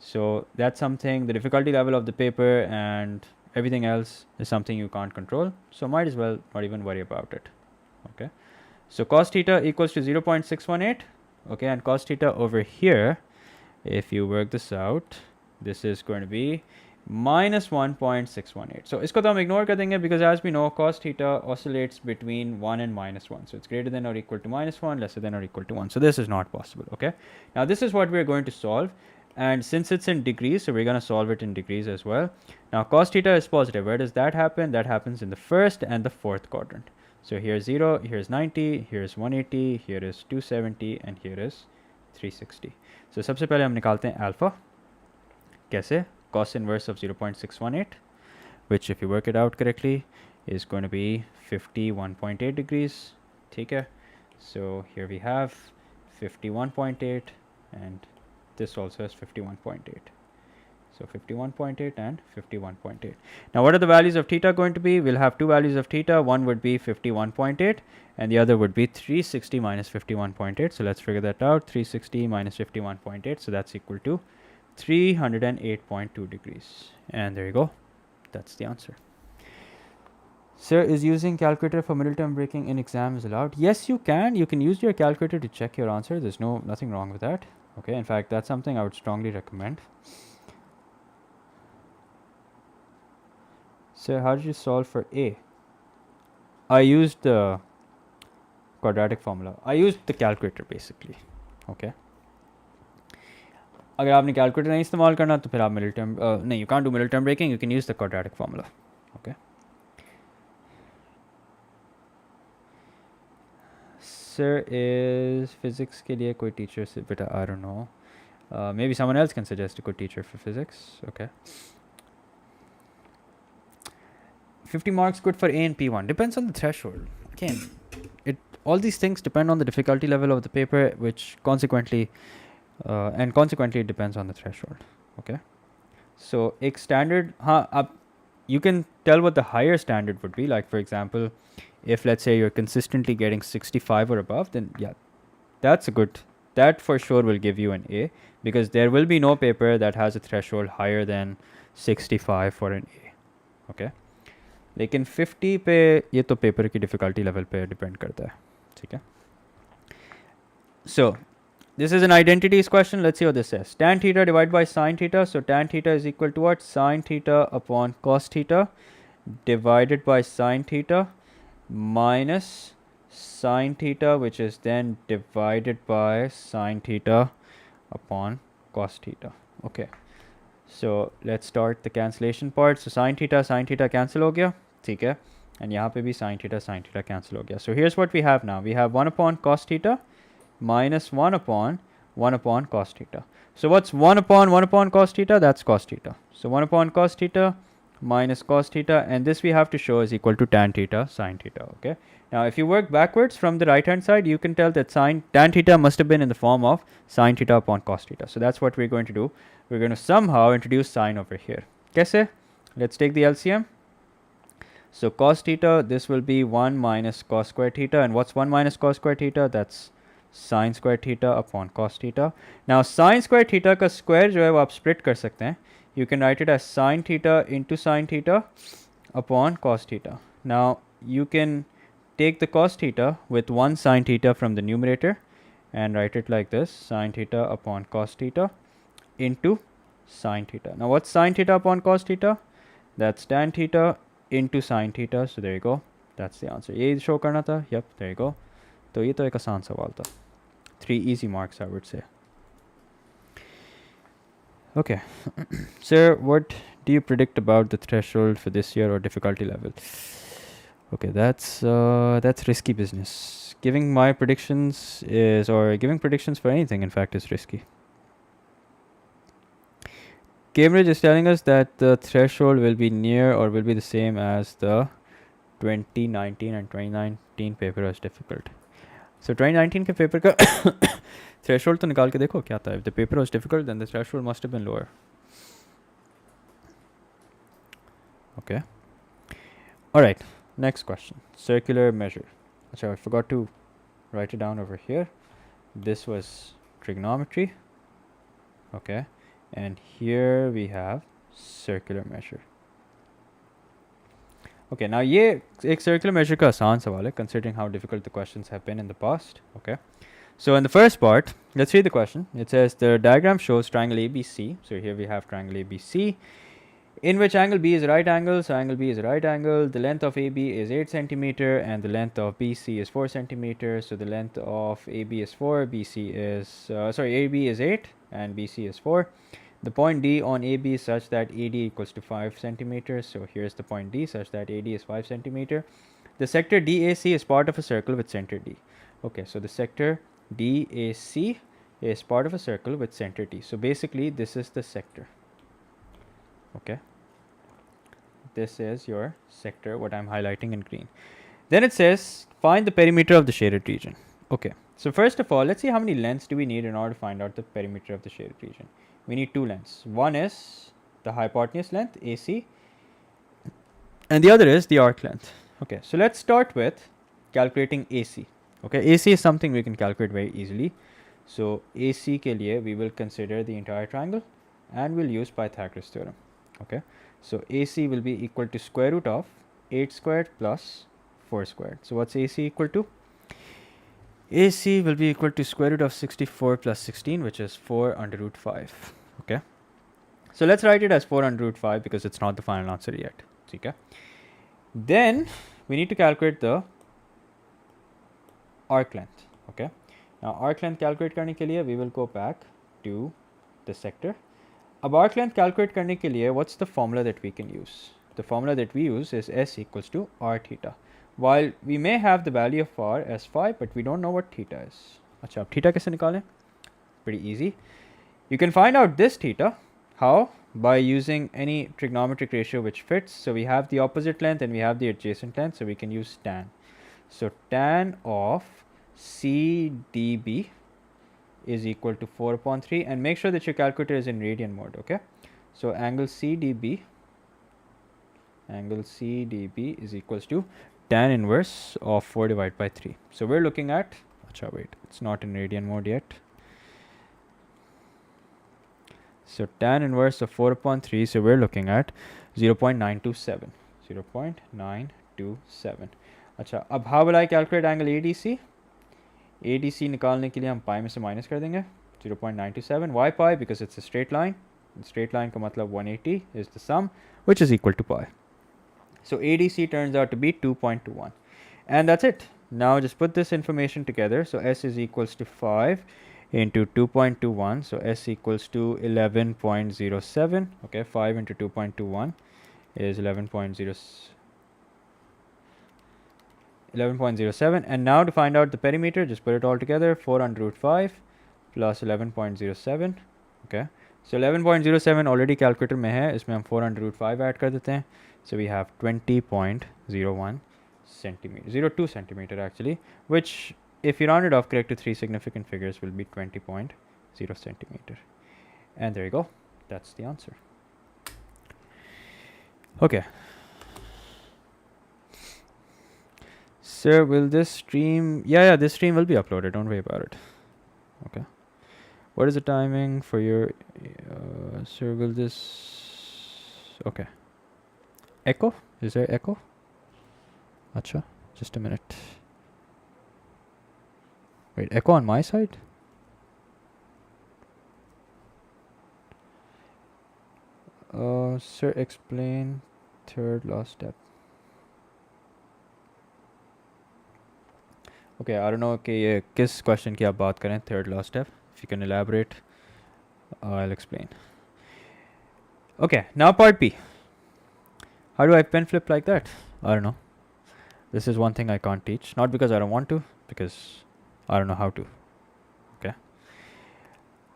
[SPEAKER 1] So that's something, the difficulty level of the paper and everything else is something you can't control, so might as well not even worry about it. Okay, so cos theta equals to 0.618. Okay, and cos theta over here, if you work this out, this is going to be minus 1.618. So isko to hum ignore kar denge, because as we know, cos theta oscillates between 1 and minus 1. So it's greater than or equal to minus 1, lesser than or equal to 1. So this is not possible. Okay, now this is what we're going to solve, and since it's in degrees, so we're going to solve it in degrees as well. Now cos theta is positive. Where does that happen? That happens in the first and the fourth quadrant. So here's 0, here's 90, here's 180, here is 270, and here is 360. So सबसे पहले हम निकालते हैं alpha. कैसे? Cos inverse of 0.618, which if you work it out correctly is going to be 51.8 degrees. Okay, so here we have 51.8, and this also is 51.8. So 51.8 and 51.8. Now what are the values of theta going to be? We'll have two values of theta. One would be 51.8 and the other would be 360 minus 51.8. So let's figure that out. 360 minus 51.8. So that's equal to 308.2 degrees. And there you go. That's the answer. Sir, is using calculator for middle term breaking in exams allowed? Yes, you can. You can use your calculator to check your answer. There's nothing wrong with that. Okay, in fact, that's something I would strongly recommend. So how did you solve for A? I used the quadratic formula. I used the calculator basically. Okay. अगर आपने calculator नहीं इस्तेमाल करना तो फिर आप middle term नहीं, you can't do middle term breaking. You can use the quadratic formula. Okay. Sir, is physics के लिए कोई teacher से बेटा I don't know. Maybe someone else can suggest a good teacher for physics. Okay. 50 marks good for A and P1. Depends on the threshold. Again, all these things depend on the difficulty level of the paper, which consequently it depends on the threshold. Okay. So, एक standard, you can tell what the higher standard would be. Like for example, if let's say you're consistently getting 65 or above, then yeah, that for sure will give you an A, because there will be no paper that has a threshold higher than 65 for an A. Okay. लेकिन 50 पे ये तो paper की difficulty level पे depend करता है, ठीक है. So this is an identities question. Let's see what this says. Tan theta divided by sin theta. So tan theta is equal to what? Sin theta upon cos theta divided by sin theta minus sin theta, which is then divided by sin theta upon cos theta. Okay. So let's start the cancellation part. So sin theta cancel हो गया, ठीक है, and यहाँ पे भी sin theta cancel हो गया. So here's what we have now. We have 1 upon cos theta minus 1 upon cos theta. So what's 1 upon cos theta? That's cos theta. So 1 upon cos theta minus cos theta, and this we have to show is equal to tan theta sin theta. Okay. Now if you work backwards from the right hand side, you can tell that tan theta must have been in the form of sin theta upon cos theta. So that's what we're going to do. We're going to somehow introduce sine over here. Kaise? Let's take the LCM. So cos theta, this will be 1 minus cos square theta. And what's 1 minus cos square theta? That's sin square theta upon cos theta. Now sin square theta का square जो है वो आप split कर सकते हैं. You can write it as sin theta into sin theta upon cos theta. Now you can take the cos theta with 1 sin theta from the numerator and write it like this: sin theta upon cos theta into sin theta. Now what's sin theta upon cos theta? That's tan theta into sin theta. So there you go. That's the answer. ये show करना था. Yep, there you go. तो ये तो एक आसान सवाल था. 3 easy marks, I would say. Okay. Sir, what do you predict about the threshold for this year or difficulty level? Okay, that's risky business. Giving my predictions giving predictions for anything, in fact, is risky. Cambridge is telling us that the threshold will be near or will be the same as the 2019 and 2019 paper was difficult. So 2019 के paper का threshold तो निकाल के देखो क्या था. If the paper was difficult, then the threshold must have been lower. Okay. All right. Next question. Circular measure. Achha, I forgot to write it down over here. This was trigonometry. Okay. And here we have circular measure. Okay, now ये एक circular measure का आसान सवाल है, considering how difficult the questions have been in the past. Okay, so in the first part, let's read the question. It says the diagram shows triangle ABC. So here we have triangle ABC, in which angle B is a right angle. So angle B is a right angle. The length of AB is 8 centimeter, and the length of BC is 4 centimeters. So the length of AB is 4, BC is AB is 8, and BC is 4. The point D on AB is such that AD equals to 5 centimeters. So here's the point D such that AD is 5 centimeter. The sector DAC is part of a circle with center D. Okay, so the sector DAC is part of a circle with center D. So basically this is the sector. Okay, this is your sector, what I'm highlighting in green. Then it says find the perimeter of the shaded region. Okay, so first of all, let's see how many lengths do we need in order to find out the perimeter of the shaded region. We need 2 lengths. One is the hypotenuse length AC, and the other is the arc length. Okay, so let's start with calculating AC. Okay, AC is something we can calculate very easily. So AC ke liye we will consider the entire triangle and we'll use Pythagoras theorem. Okay, so AC will be equal to square root of 8 squared plus 4 squared. So what's AC equal to? AC will be equal to square root of 64 plus 16, which is 4 under root 5. Okay, so let's write it as 4 under root 5 because it's not the final answer yet. Okay, then we need to calculate the arc length. Okay, now arc length calculate करने के लिए we will go back to the sector. अब arc length calculate करने के लिए what's the formula that we can use? The formula that we use is S equals to r theta. While we may have the value of r as phi, but we don't know what theta is. अच्छा, अब theta कैसे निकालें? Pretty easy. You can find out this theta. How? By using any trigonometric ratio which fits. So we have the opposite length and we have the adjacent length, so we can use tan. So tan of CDB is equal to 4 upon 3, and make sure that your calculator is in radian mode. Okay, so angle CDB is equals to tan inverse of 4 divided by 3. So we're looking at, acha wait, it's not in radian mode yet. So tan inverse of 4 upon 3, so we're looking at 0.927. 0.927. अच्छा, अब how will I calculate angle ADC? ADC निकालने के लिए हम pi में से minus कर देंगे 0.927. Why pi? Because it's a straight line. And straight line का मतलब 180 is the sum, which is equal to pi. So ADC turns out to be 2.21. And that's it. Now just put this information together. So S is equals to 5 into 2.21. So S equals to 11.07. Okay, 5 into 2.21 is 11.07. And now to find out the perimeter, just put it all together. 4 under root 5 plus 11.07. Okay, so 11.07 already calculator में है, इसमें हम 4 under root 5 add कर देते हैं. So we have 20.01 centimeter, 02 centimeter actually, which if you round it off correct to 3 significant figures will be 20.0 centimeter. And there you go, that's the answer. Okay, sir, will this stream, yeah, this stream will be uploaded, don't worry about it. Okay, what is the timing for your sir, will this, okay, echo, is there echo? Acha, just a minute. Wait, echo on my side? Sir, explain third last step. Okay, I don't know कि ये किस question की आप बात करें, third last step. If you can elaborate, I'll explain. Okay, now part B. How do I pen flip like that? I don't know. This is one thing I can't teach. Not because I don't want to, because I don't know how to. Okay.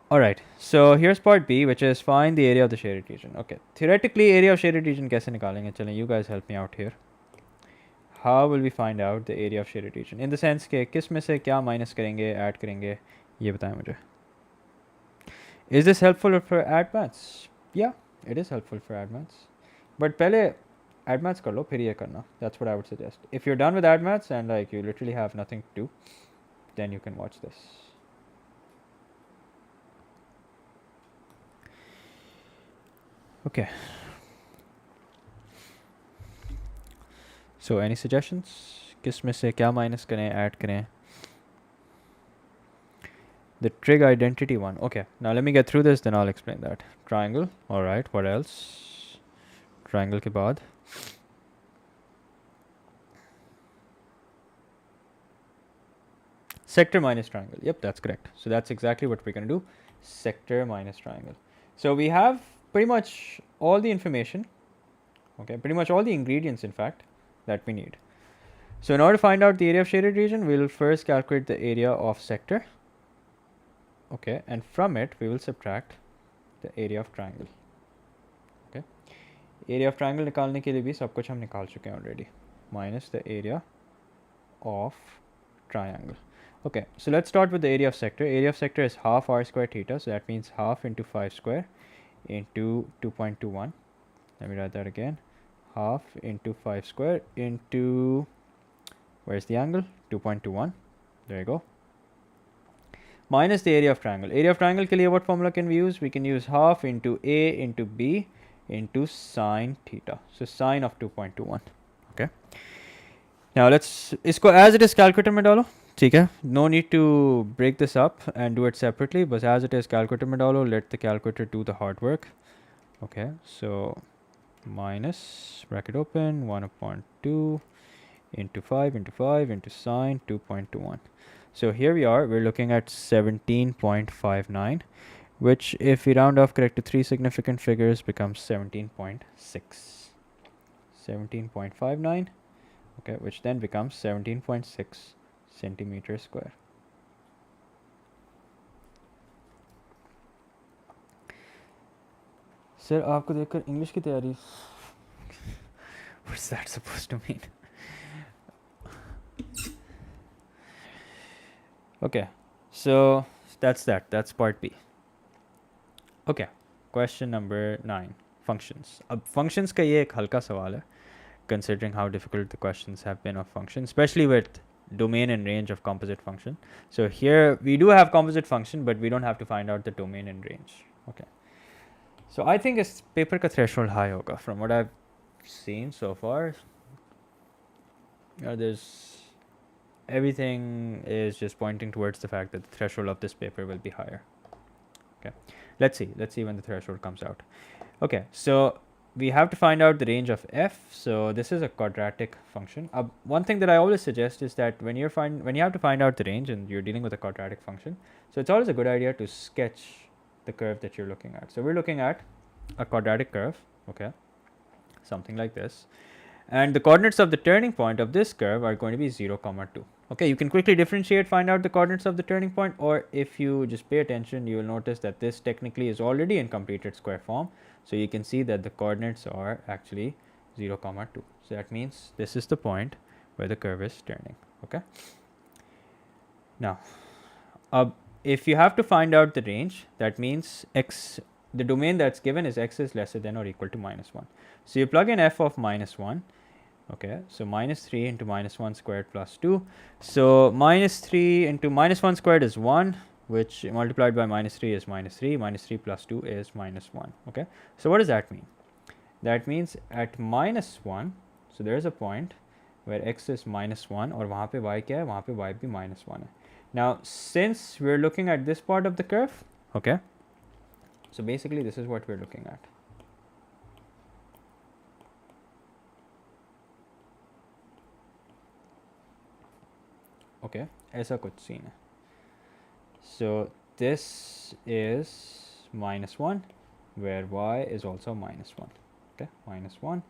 [SPEAKER 1] Alright, so here's part B, which is find the area of the shaded region. Okay, theoretically area of shaded region कैसे निकालेंगे? चलें, you guys help me out here. How will we find out the area of shaded region? In the sense कि किस में से क्या minus करेंगे, add करेंगे, ये बताएं मुझे. Is this helpful for advanced? Yeah, it is helpful for advanced. But पहले advanced कर लो, फिर ये करना. That's what I would suggest. If you're done with advanced and like you literally have nothing to do, then you can watch this. Okay. So any suggestions? किस में से क्या minus करें, add करें? The trig identity one. Okay, now let me get through this, then I'll explain that. Triangle. Alright, what else? Triangle के बाद. Sector minus triangle. Yep, that's correct. So that's exactly what we're going to do. Sector minus triangle. So we have pretty much all the information. Okay, pretty much all the ingredients, in fact, that we need. So in order to find out the area of shaded region, we'll first calculate the area of sector. Okay, and from it we will subtract the area of triangle. Okay, area of triangle निकालने के लिए भी सब कुछ हम निकाल चुके हैं already. Minus the area of triangle. Okay, so let's start with the area of sector. Area of sector is half r square theta, so that means half into 5 square into 2.21. Let me write that again. Half into 5 square into, where's the angle? 2.21. There you go. Minus the area of triangle. Area of triangle ke liye what formula can we use? We can use half into A into B into sine theta. So sine of 2.21. Okay. Now let's isko as it is calculator mein dalo. ठीक है, no need to break this up and do it separately, but as it is calculator में डालो, let the calculator do the hard work. Okay, so minus bracket open 1/2 into 5 into sine 2.21. So here we are, we're looking at 17.59, which if we round off correct to 3 significant figures becomes 17.6. 17.59, okay, which then becomes 17.6 centimeter square. Sir आपको देखकर English की तैयारी What's that supposed to mean? Okay, so that's part B. Okay, question number 9, functions. अब functions का ये एक हल्का सवाल है, considering how difficult the questions have been of functions, especially with domain and range of composite function. So here we do have composite function, but we don't have to find out the domain and range. Okay. So I think इस paper का threshold high होगा from what I've seen so far. There's everything is just pointing towards the fact that the threshold of this paper will be higher. Okay, let's see when the threshold comes out. Okay, so we have to find out the range of f. So this is a quadratic function. One thing that I always suggest is that when you have to find out the range and you're dealing with a quadratic function, so it's always a good idea to sketch the curve that you're looking at. So we're looking at a quadratic curve, okay, something like this, and the coordinates of the turning point of this curve are going to be 0, 2. Okay, you can quickly differentiate, find out the coordinates of the turning point, or if you just pay attention, you will notice that this technically is already in completed square form. So you can see that the coordinates are actually 0, 2. So that means this is the point where the curve is turning. Okay. Now, if you have to find out the range, that means x, the domain that's given is x is lesser than or equal to -1. So you plug in f of -1. Okay, so -3 into -1 squared plus 2. So -3 into -1 squared is 1, which multiplied by -3 is -3. -3 plus 2 is -1. Okay, so what does that mean? That means at -1, so there is a point where x is -1 और वहाँ पे y क्या है? वहाँ पे y भी -1 है. Now, since we're looking at this part of the curve, okay, so basically this is what we're looking at. Okay, ऐसा कुछ scene है. So this is -1 where y is also -1. Okay, -1,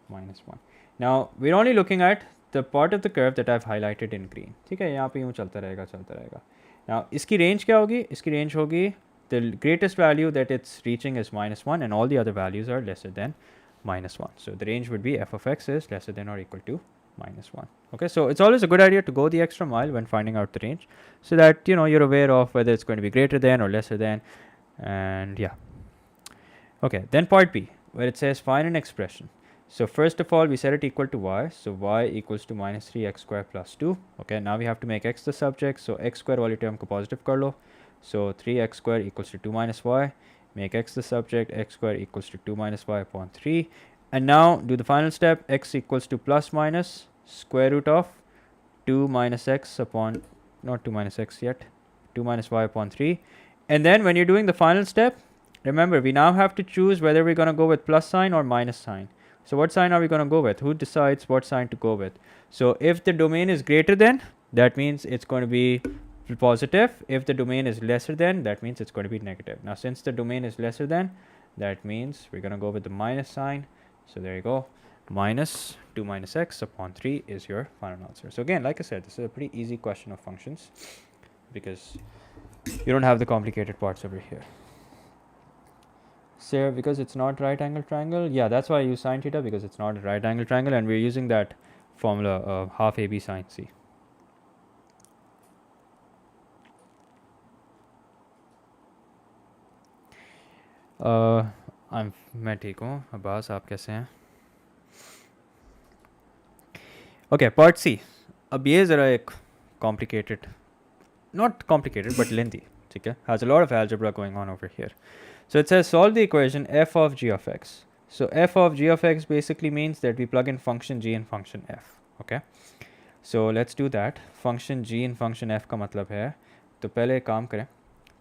[SPEAKER 1] -1. Now we're only looking at the part of the curve that I've highlighted in green. ठीक है, यहाँ पे यूँ चलता रहेगा. Now इसकी range क्या होगी? इसकी range होगी the greatest value that it's reaching is -1 and all the other values are lesser than -1. So the range would be f of x is lesser than or equal to -1. Okay, so it's always a good idea to go the extra mile when finding out the range, so that you're aware of whether it's going to be greater than or lesser than, and yeah. Okay, then part B, where it says find an expression. So first of all, we set it equal to y, so y equals to -3x squared plus 2. Okay, now we have to make x the subject, so x square वाली term को positive कर लो. So 3x squared equals to 2 minus y. Make x the subject, x squared equals to 2 minus y upon 3. And now do the final step, x equals to plus minus square root of 2 minus x upon, not 2 minus x yet, 2 minus y upon 3. And then when you're doing the final step, remember we now have to choose whether we're going to go with plus sign or minus sign. So what sign are we going to go with? Who decides what sign to go with? So if the domain is greater than, that means it's going to be positive. If the domain is lesser than, that means it's going to be negative. Now since the domain is lesser than, that means we're going to go with the minus sign. So there you go. Minus 2 minus x upon 3 is your final answer. So again, like I said, this is a pretty easy question of functions because you don't have the complicated parts over here. Sarah, because it's not right angle triangle? Yeah, that's why I use sine theta, because it's not a right angle triangle and we're using that formula of half AB sine C. मैं ठीक हूँ अब्बास, आप कैसे हैं? Okay, part C. अब ये ज़रा एक complicated, not complicated but lengthy, ठीक है, has a lot of algebra going on over here. So it says solve the equation f of g of x. So f of g of x basically means that we plug in function g in function f. Okay, so let's do that. Function g in function f का मतलब है, तो पहले एक काम करें,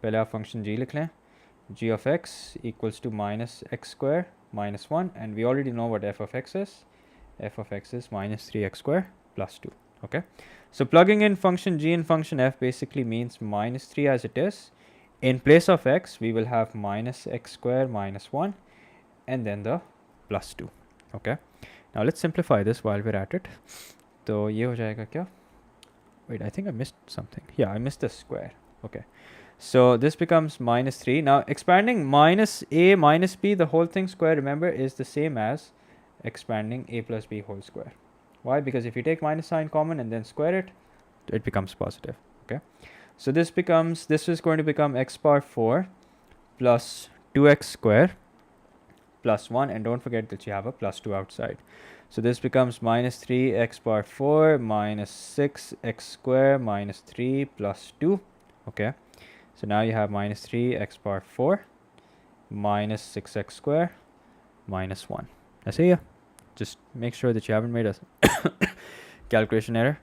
[SPEAKER 1] पहले आप function g लिख लें. G of x equals to minus x square minus 1, and we already know what f of x is. F of x is minus 3x square plus 2. Okay, so plugging in function g in function f basically means minus 3 as it is. In place of x, we will have minus x square minus 1 and then the plus 2. Okay, now let's simplify this while we're at it. तो ये हो जाएगा क्या? Wait, I think I missed something. Yeah, I missed the square. Okay, so this becomes minus 3. Now expanding minus a minus b, the whole thing square, remember, is the same as expanding a plus b whole square. Why? Because if you take minus sign common and then square it, it becomes positive. Okay, so this is going to become x power 4 plus 2x square plus 1, and don't forget that you have a plus 2 outside. So this becomes minus 3x power 4 minus 6x square minus 3 plus 2. Okay, so now you have minus 3x power 4 minus 6x square minus 1. I see ya. Just make sure that you haven't made a calculation error.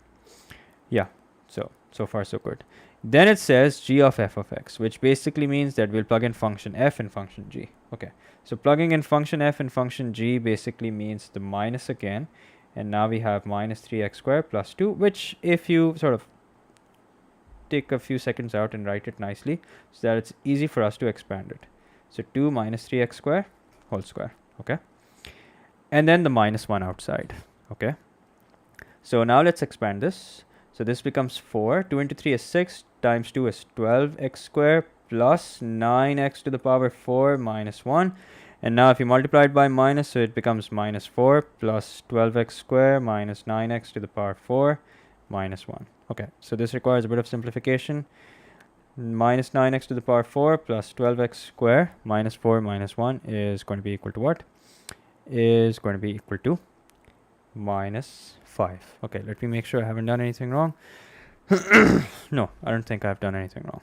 [SPEAKER 1] Yeah, so far so good. Then it says g of f of x, which basically means that we'll plug in function f and function g. Okay, so plugging in function f and function g basically means the minus again, and now we have minus 3x squared plus 2, which if you sort of take a few seconds out and write it nicely so that it's easy for us to expand it. So 2 minus 3x squared whole square. Okay, and then the minus 1 outside. Okay, so now let's expand this. So this becomes 4. 2 into 3 is 6 times 2 is 12x squared plus 9x to the power 4 minus 1. And now if you multiply it by minus, so it becomes minus 4 plus 12x squared minus 9x to the power 4 minus 1. Okay, so this requires a bit of simplification. Minus 9x to the power 4 plus 12x squared minus 4 minus 1 is going to be equal to what? Is going to be equal to minus 5. Okay, let me make sure I haven't done anything wrong. No, I don't think I've done anything wrong.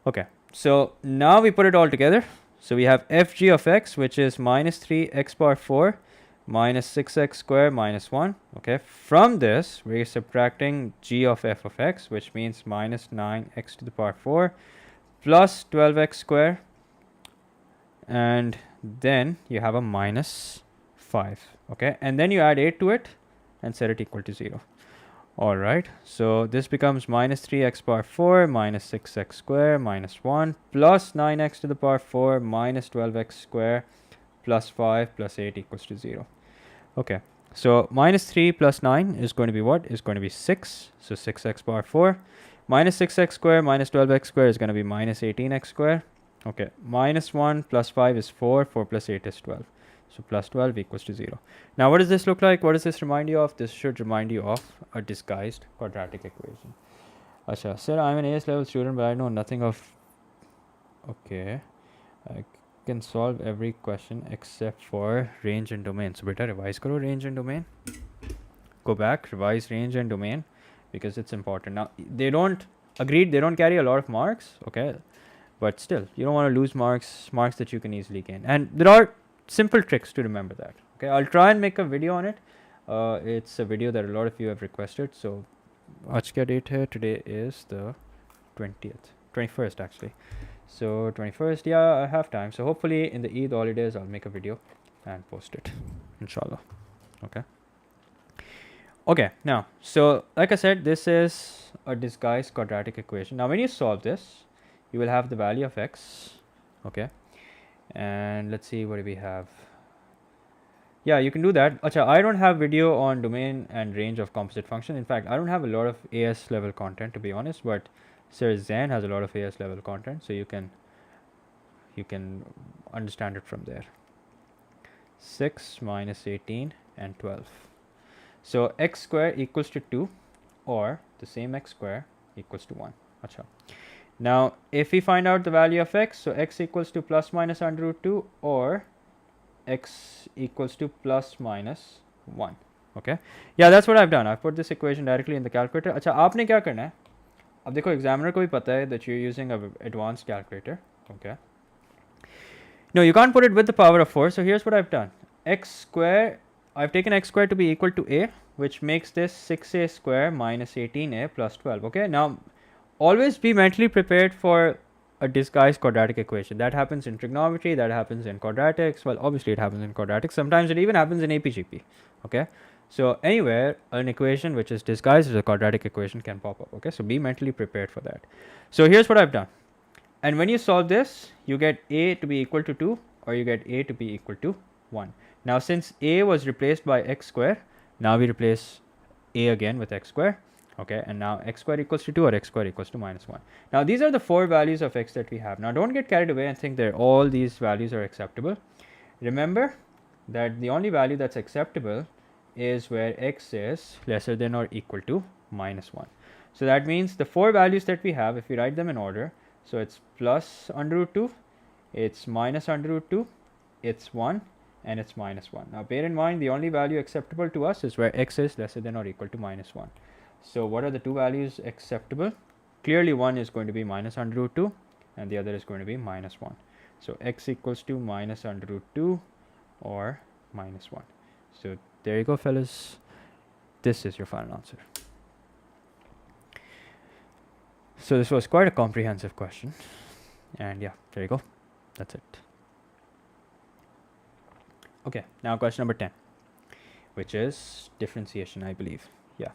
[SPEAKER 1] Okay, so now we put it all together. So we have fg of x, which is minus 3x power 4 minus 6x squared minus 1. Okay, from this we're subtracting g of f of x, which means minus 9x to the power 4 plus 12x squared, and then you have a minus 5. Okay, and then you add 8 to it and set it equal to 0. Alright, so this becomes minus 3x power 4 minus 6x squared minus 1 plus 9x to the power 4 minus 12x squared plus 5 plus 8 equals to 0. Okay, so minus 3 plus 9 is going to be what? Is going to be 6. So 6x power 4 minus 6x squared minus 12x squared is going to be minus 18x squared. Okay, minus 1 plus 5 is 4. 4 plus 8 is 12. So plus 12 equals to 0. Now what does this look like? What does this remind you of? This should remind you of a disguised quadratic equation. Acha, sir, I'm an AS level student, but I know nothing of... Okay, I can solve every question except for range and domain. So beta, revise karo range and domain. Go back, revise range and domain, because it's important. Now, they don't carry a lot of marks, okay? But still, you don't want to lose marks that you can easily gain. And there are simple tricks to remember that. Okay, I'll try and make a video on it. It's a video that a lot of you have requested. So, aaj kya date hai? Today is the 21st actually. So 21st, yeah, I have time. So hopefully in the Eid holidays, I'll make a video and post it, inshallah. Okay. Okay, now, so like I said, this is a disguised quadratic equation. Now, when you solve this, you will have the value of x. Okay. And let's see, what do we have? Yeah, you can do that. Acha, I don't have video on domain and range of composite function. In fact, I don't have a lot of AS level content, to be honest, but Sir Zain has a lot of AS level content, so you can understand it from there. 6 minus 18 and 12. So x square equals to 2, or the same x square equals to 1. Acha. Now, if we find out the value of x, so x equals to plus minus under root 2 or x equals to plus minus 1. Okay, yeah, that's what I've done. I've put this equation directly in the calculator. अच्छा आपने क्या करना है? अब देखो examiner को भी पता है that you're using an advanced calculator. Okay. No, you can't put it with the power of 4. So here's what I've done. X square, I've taken x square to be equal to a, which makes this 6a square minus 18a plus 12. Okay, now always be mentally prepared for a disguised quadratic equation. That happens in trigonometry, that happens in quadratics. Well, obviously it happens in quadratics. Sometimes it even happens in APGP. Okay, so anywhere an equation which is disguised as a quadratic equation can pop up. Okay, so be mentally prepared for that. So here's what I've done. And when you solve this, you get a to be equal to 2 or you get a to be equal to 1. Now since a was replaced by x square, now we replace a again with x square. Okay, and now x square equals to 2 or x square equals to minus 1. Now these are the 4 values of x that we have. Now don't get carried away and think that all these values are acceptable. Remember that the only value that's acceptable is where x is lesser than or equal to minus 1. So that means the 4 values that we have, if we write them in order, so it's plus under root 2, it's minus under root 2, it's 1, and it's minus 1. Now bear in mind the only value acceptable to us is where x is lesser than or equal to minus 1. So what are the 2 values acceptable? Clearly one is going to be minus under root 2 and the other is going to be minus 1. So x equals to minus under root 2 or minus 1. So there you go, fellas. This is your final answer. So this was quite a comprehensive question, and yeah, there you go. That's it. Okay, now question number 10, which is differentiation, I believe. Yeah.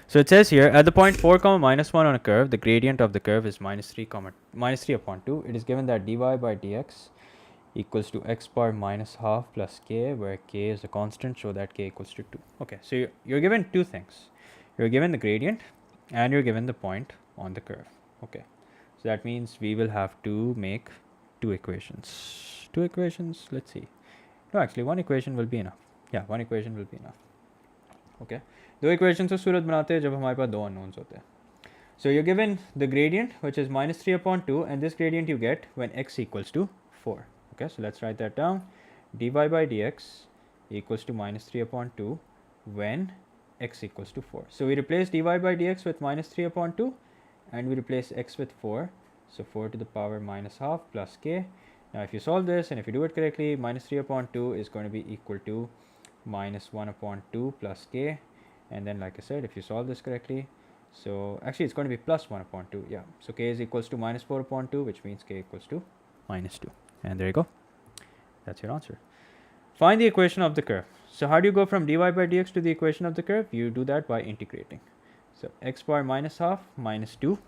[SPEAKER 1] So it says here, at the point 4 comma minus 1 on a curve, the gradient of the curve is minus 3 upon 2. It is given that dy by dx equals to x bar minus half plus k, where k is a constant, so that k equals to 2. Okay, so you're given two things. You're given the gradient and you're given the point on the curve. Okay, so that means we will have to make two equations. Let's see. No, actually one equation will be enough. Yeah, one equation will be enough. Okay, दो equations से सूरत बनाते हैं जब हमारे पास दो unknowns होते हैं. So you're given the gradient, which is minus 3 upon 2, and this gradient you get when x equals to 4. Okay, so let's write that down. Dy by dx equals to minus 3 upon 2 when x equals to 4. So we replace dy by dx with minus 3 upon 2 and we replace x with 4. So 4 to the power minus half plus k. Now if you solve this and if you do it correctly, minus 3 upon 2 is going to be equal to minus 1 upon 2 plus k. And then like I said, if you solve this correctly, so actually it's going to be plus 1 upon 2. Yeah, so k is equals to minus 4 upon 2, which means k equals to minus 2. And there you go. That's your answer. Find the equation of the curve. So how do you go from dy by dx to the equation of the curve? You do that by integrating. So x bar minus half minus 2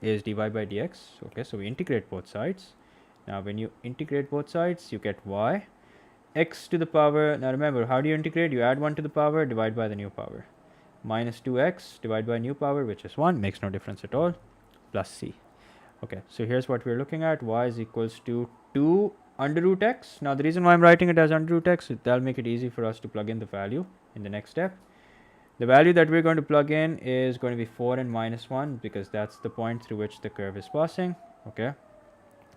[SPEAKER 1] is dy by dx. Okay, so we integrate both sides. Now when you integrate both sides, you get y. X to the power, now remember, how do you integrate? You add 1 to the power, divide by the new power. Minus 2x, divide by new power, which is 1, makes no difference at all, plus c. Okay, so here's what we're looking at. Y is equals to 2 under root x. Now the reason why I'm writing it as under root x, that'll make it easy for us to plug in the value in the next step. The value that we're going to plug in is going to be 4 and minus 1 because that's the point through which the curve is passing. Okay,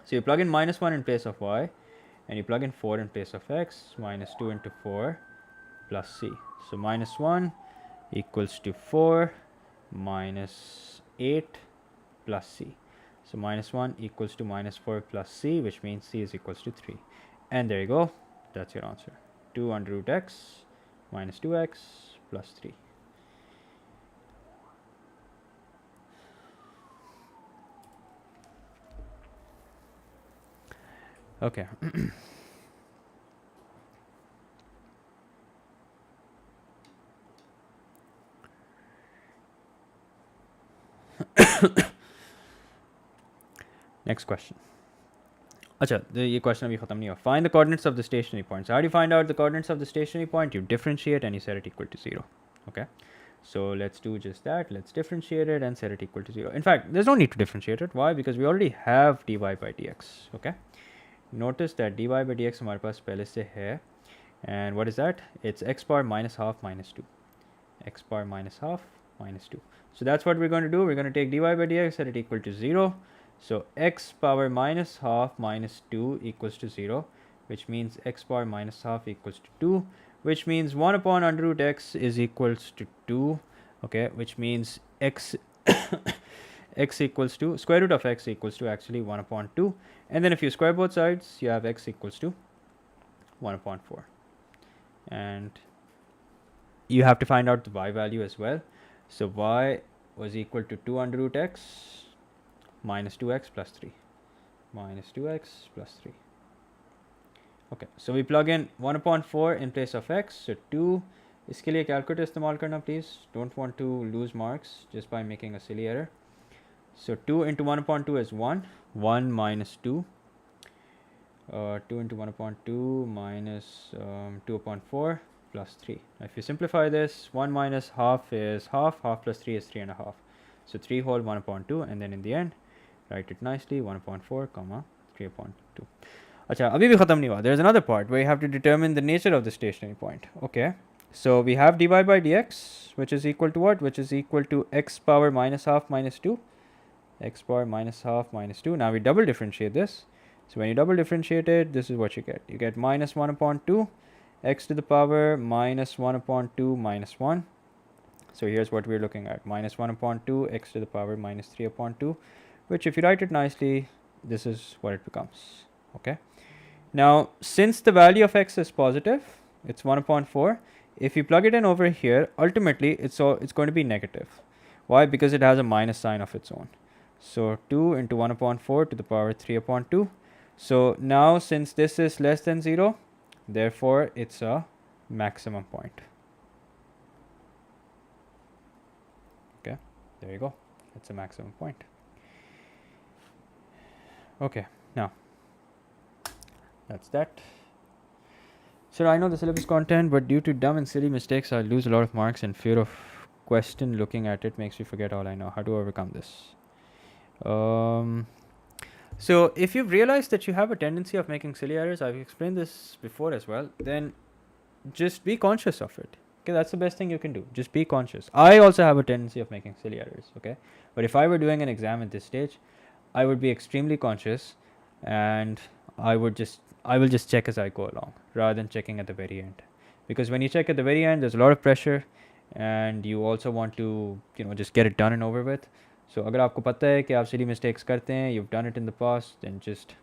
[SPEAKER 1] so you plug in minus 1 in place of y and you plug in 4 in place of x. Minus 2 into 4 plus c. So minus 1 equals to 4 minus 8 plus c. So minus 1 equals to minus 4 plus c, which means c is equals to 3. And there you go. That's your answer. 2 under root x minus 2x plus 3. Okay. Next question. अच्छा, ये question अभी ख़त्म नहीं हुआ. Find the coordinates of the stationary point. So how do you find out the coordinates of the stationary point? You differentiate and you set it equal to 0. Okay. So let's do just that. Let's differentiate it and set it equal to 0. In fact, there's no need to differentiate it. Why? Because we already have dy by dx. Okay. Notice that dy by dx हमारे पास पहले से है. And what is that? It's x bar minus half minus 2. X bar minus half minus 2. So that's what we're going to do. We're going to take dy by dx, set it equal to 0. So x power minus half minus 2 equals to 0, which means x power minus half equals to 2, which means 1 upon under root x is equals to 2, okay, which means x x equals to square root of x equals to actually 1 upon 2, and then if you square both sides, you have x equals to 1 upon 4, and you have to find out the y value as well. So y was equal to 2 under root x minus 2x plus 3, minus 2x plus 3. Okay, so we plug in 1 upon 4 in place of x. So 2, इसके लिए calculator इस्तेमाल करना please. Don't want to lose marks just by making a silly error. So 2 into 1 upon 2 is 1. 1 minus 2. 2 into 1 upon 2 minus 2 upon 4 plus 3. Now if you simplify this, 1 minus half is half. Half plus 3 is 3 and a half. So 3 whole 1 upon 2, and then in the end, write it nicely, 1 upon 4, comma 3 upon 2. Acha, abhi bhi khatam nahi hua. There's another part where you have to determine the nature of the stationary point. Okay, so we have dy by dx, which is equal to what? Which is equal to x power minus half minus 2. X power minus half minus 2. Now we double differentiate this. So when you double differentiate it, this is what you get. You get minus 1 upon 2, x to the power minus 1 upon 2 minus 1. So here's what we're looking at. Minus 1 upon 2, x to the power minus 3 upon 2, which if you write it nicely, this is what it becomes. Okay. Now, since the value of x is positive, it's 1 upon 4. If you plug it in over here, ultimately it's going to be negative. Why? Because it has a minus sign of its own. So 2 into 1 upon 4 to the power 3 upon 2. So now since this is less than 0, therefore it's a maximum point. Okay, there you go. It's a maximum point. Okay, now that's that. So I know the syllabus content, but due to dumb and silly mistakes, I lose a lot of marks, and fear of question looking at it makes me forget all I know. How to overcome this? So if you've realized that you have a tendency of making silly errors, I've explained this before as well, then just be conscious of it. Okay, that's the best thing you can do. Just be conscious. I also have a tendency of making silly errors, okay? But if I were doing an exam at this stage, I would be extremely conscious, and I will just check as I go along rather than checking at the very end. Because when you check at the very end, there's a lot of pressure, and you also want to, just get it done and over with. So अगर आपको पता है कि आप silly mistakes करते हैं, you've done it in the past, then just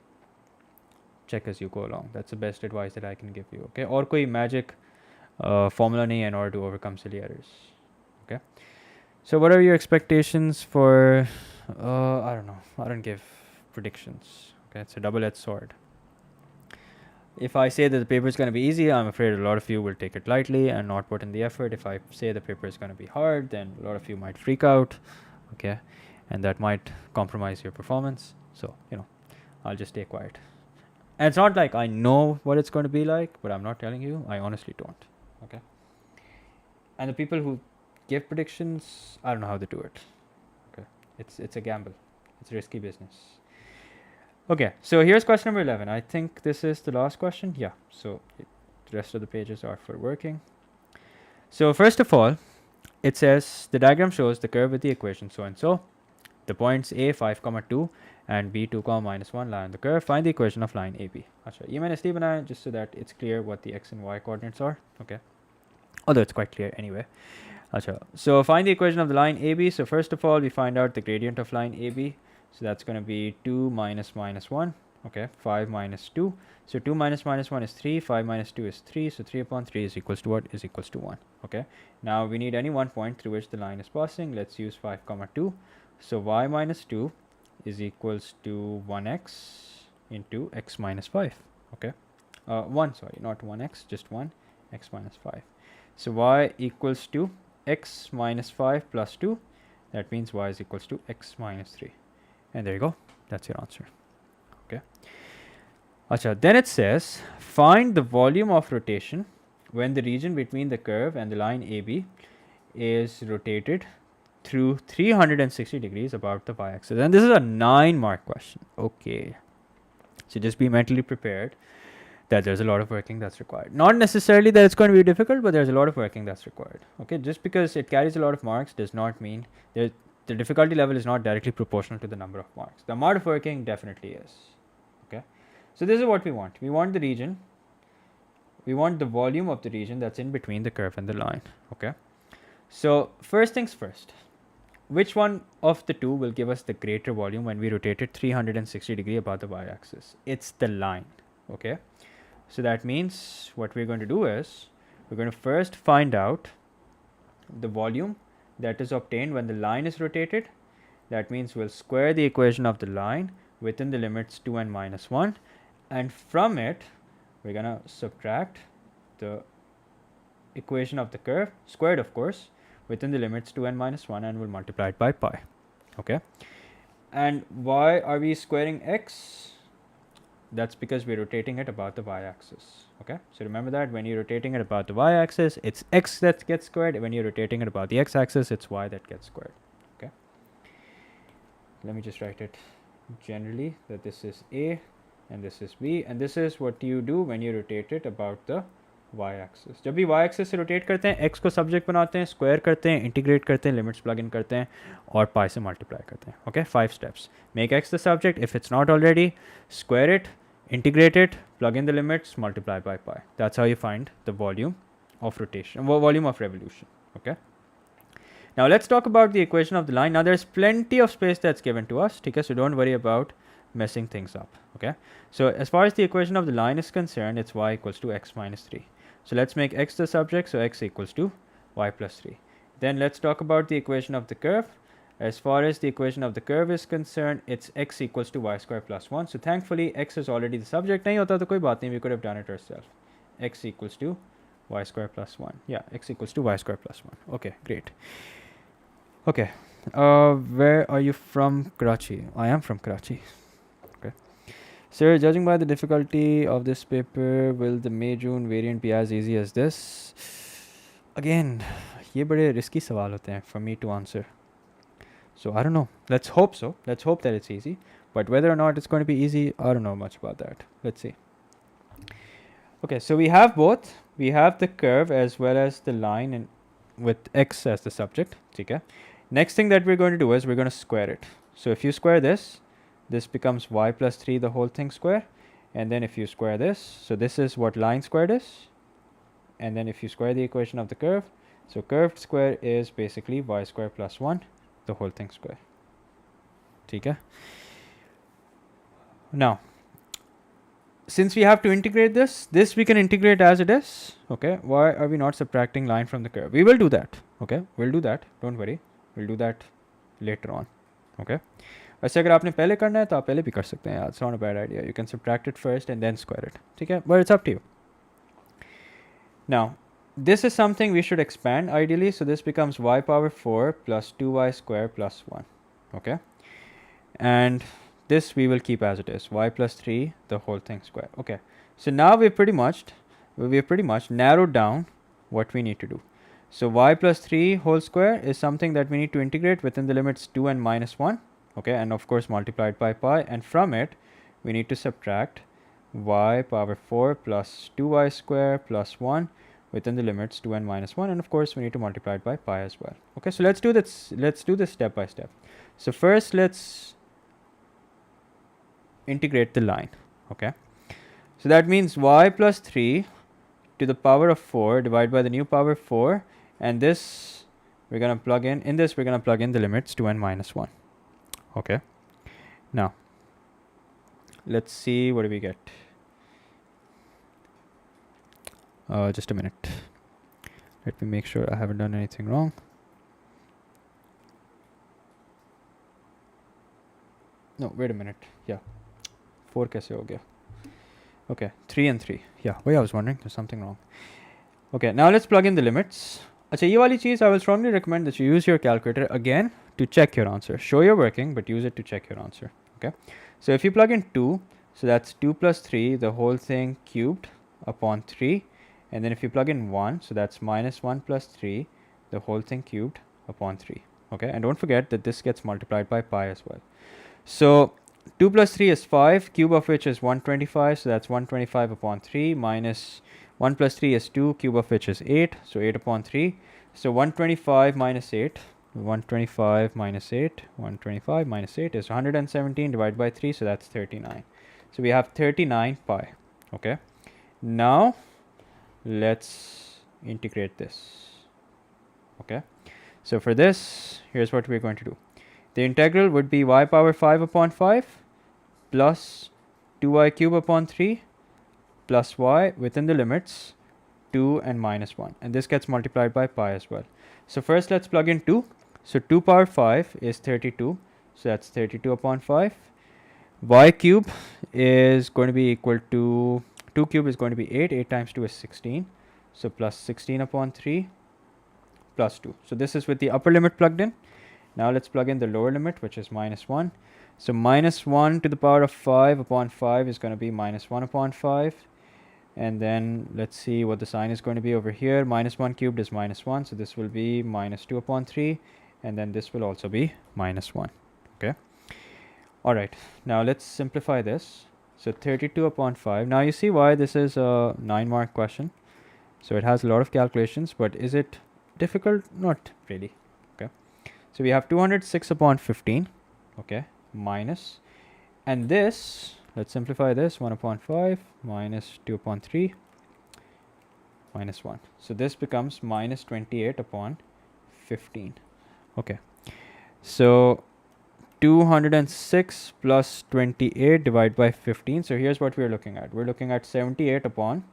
[SPEAKER 1] check as you go along. That's the best advice that I can give you. Okay, और कोई magic formula नहीं in order to overcome silly errors. Okay, so what are your expectations for? I don't know. I don't give predictions. Okay, it's a double-edged sword. If I say that the paper is going to be easy, I'm afraid a lot of you will take it lightly and not put in the effort. If I say the paper is going to be hard, then a lot of you might freak out. Okay, and that might compromise your performance. So, I'll just stay quiet. And it's not like I know what it's going to be like, but I'm not telling you. I honestly don't. Okay. And the people who give predictions, I don't know how they do it. Okay. It's a gamble. It's risky business. Okay, so here's question number 11. I think this is the last question. Yeah, so the rest of the pages are for working. So first of all, it says the diagram shows the curve with the equation so and so. The points A 5, 2 and B 2, minus 1 lie on the curve. Find the equation of line AB. Achha, ye maine isliye banaya just so that it's clear what the x and y coordinates are. Okay, although it's quite clear anyway. Achha, so find the equation of the line AB. So first of all, we find out the gradient of line AB. So that's going to be 2 minus 1. Okay, 5 minus 2. So 2 minus 1 is 3. 5 minus 2 is 3. So 3 upon 3 is equals to what? Is equals to 1. Okay, now we need any one point through which the line is passing. Let's use 5, 2. So y minus 2 is equals to 1x into x minus 5. Okay, 1, sorry, not 1x, just 1, x minus 5. So y equals to x minus 5 plus 2. That means y is equals to x minus 3. And there you go. That's your answer. Okay. Acha, then it says, find the volume of rotation when the region between the curve and the line AB is rotated through 360 degrees about the y-axis. And this is a 9-mark question. Okay. So just be mentally prepared that there's a lot of working that's required. Not necessarily that it's going to be difficult, but there's a lot of working that's required. Okay. Just because it carries a lot of marks does not mean the difficulty level is not directly proportional to the number of marks. The amount of working definitely is. Okay, so this is what we want. We want the region. We want the volume of the region that's in between the curve and the line. Okay, so first things first. Which one of the two will give us the greater volume when we rotate it 360 degree about the y-axis? It's the line. Okay, so that means what we're going to do is we're going to first find out the volume that is obtained when the line is rotated. That means we'll square the equation of the line within the limits 2 and minus 1, and from it we're going to subtract the equation of the curve, squared of course, within the limits 2 and minus 1, and we'll multiply it by pi. Okay, and why are we squaring x? That's because we're rotating it about the y-axis. Okay, so remember that when you're rotating it about the y-axis, it's x that gets squared. When you're rotating it about the x-axis, it's y that gets squared. Okay, let me just write it generally that this is a and this is b, and this is what you do when you rotate it about the y-axis. जब भी y-axis से rotate करते हैं, x को subject बनाते हैं, square करते हैं, integrate करते हैं, limits plug in करते हैं, और pi से multiply करते हैं. Okay, 5 steps. Make x the subject. If it's not already, square it, integrate it, plug in the limits, multiply by pi. That's how you find the volume of rotation, volume of revolution. Okay. Now let's talk about the equation of the line. Now there's plenty of space that's given to us. Okay, so don't worry about messing things up. Okay, so as far as the equation of the line is concerned, it's y equals to x minus 3. So let's make x the subject, so x equals to y plus 3. Then let's talk about the equation of the curve. As far as the equation of the curve is concerned, it's x equals to y square plus 1. So thankfully x is already the subject. नहीं होता तो कोई बात नहीं, we could have done it ourselves. X equals to y square plus 1. Yeah, x equals to y square plus 1. Okay, great. Okay, where are you from? Karachi. I am from Karachi. Okay. Sir, judging by the difficulty of this paper, will the May-June variant be as easy as this? Again, ये बड़े risky सवाल होते हैं for me to answer. So I don't know. Let's hope so. Let's hope that it's easy. But whether or not it's going to be easy, I don't know much about that. Let's see. Okay, so we have both. We have the curve as well as the line and with x as the subject. Okay. Next thing that we're going to do is we're going to square it. So if you square this, this becomes y plus 3 the whole thing square. And then if you square this, so this is what line squared is. And then if you square the equation of the curve, so curved square is basically y square plus 1 the whole thing square. Okay. Now, since we have to integrate this we can integrate as it is. Okay, why are we not subtracting line from the curve? We will do that. Okay, we'll do that, don't worry, we'll do that later on. Okay, वैसे अगर आपने पहले करना है तो आप पहले भी कर सकते हैं. It's not a bad idea. You can subtract it first and then square it. Okay, but it's up to you. Now this is something we should expand ideally, so this becomes y power 4 plus 2y square plus 1. Okay, and this we will keep as it is, y plus 3 the whole thing square. Okay, so now we've pretty much narrowed down what we need to do. So y plus 3 whole square is something that we need to integrate within the limits 2 and minus 1. Okay, and of course multiplied by pi, and from it we need to subtract y power 4 plus 2y square plus 1 within the limits 2 and minus 1, and of course we need to multiply it by pi as well. Okay, so let's do this step by step. So first let's integrate the line. Okay, so that means y plus 3 to the power of 4 divided by the new power 4, and this we're going to plug in this we're going to plug in the limits 2 and minus 1. Okay, now let's see what do we get. Just a minute, let me make sure I haven't done anything wrong. No, wait a minute. Yeah, 4 kaise ho gaya? Okay, 3 and 3. Yeah, wait, I was wondering, there's something wrong. Okay, now let's plug in the limits. Acha, ye wali cheez I will strongly recommend that you use your calculator again to check your answer. Show you're working, but use it to check your answer. Okay, so if you plug in 2, so that's 2 plus 3 the whole thing cubed upon 3, and then if you plug in 1, so that's minus 1 plus 3 the whole thing cubed upon 3. Okay, and don't forget that this gets multiplied by pi as well. So 2 plus 3 is 5, cube of which is 125, so that's 125 upon 3, minus 1 plus 3 is 2, cube of which is 8, so 8 upon 3. So 125 minus 8, 125 minus 8. 125 minus 8 is 117 divided by 3, so that's 39. So we have 39 pi. Okay. Now let's integrate this. Okay. So for this, here's what we're going to do. The integral would be y power 5 upon 5 plus 2y cube upon 3 plus y within the limits 2 and minus 1. And this gets multiplied by pi as well. So first let's plug in 2. So 2 power 5 is 32. So that's 32 upon 5. Y cube is going to be equal to 2 cube is going to be 8. 8 times 2 is 16. So plus 16 upon 3 plus 2. So this is with the upper limit plugged in. Now let's plug in the lower limit, which is minus 1. So minus 1 to the power of 5 upon 5 is going to be minus 1 upon 5. And then let's see what the sign is going to be over here. Minus 1 cubed is minus 1. So this will be minus 2 upon 3. And then this will also be minus 1. Okay. All right. Now let's simplify this. So 32 upon 5. Now you see why this is a 9-mark question. So it has a lot of calculations, but is it difficult? Not really. Okay. So we have 206 upon 15. Okay. Minus. And this, let's simplify this. 1 upon 5 minus 2 upon 3 minus 1. So this becomes minus 28 upon 15. Okay. So 206 plus 28 divided by 15. So here's what we're looking at. We're looking at 78 upon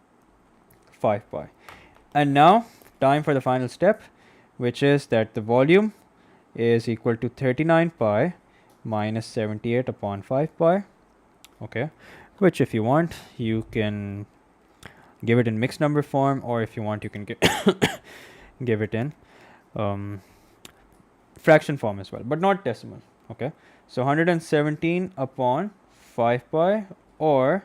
[SPEAKER 1] 5 pi. And now time for the final step, which is that the volume is equal to 39 pi minus 78 upon 5 pi. Okay. Which if you want, you can give it in mixed number form, or if you want, you can give it in fraction form as well, but not decimal. Okay. So 117 upon 5 pi, or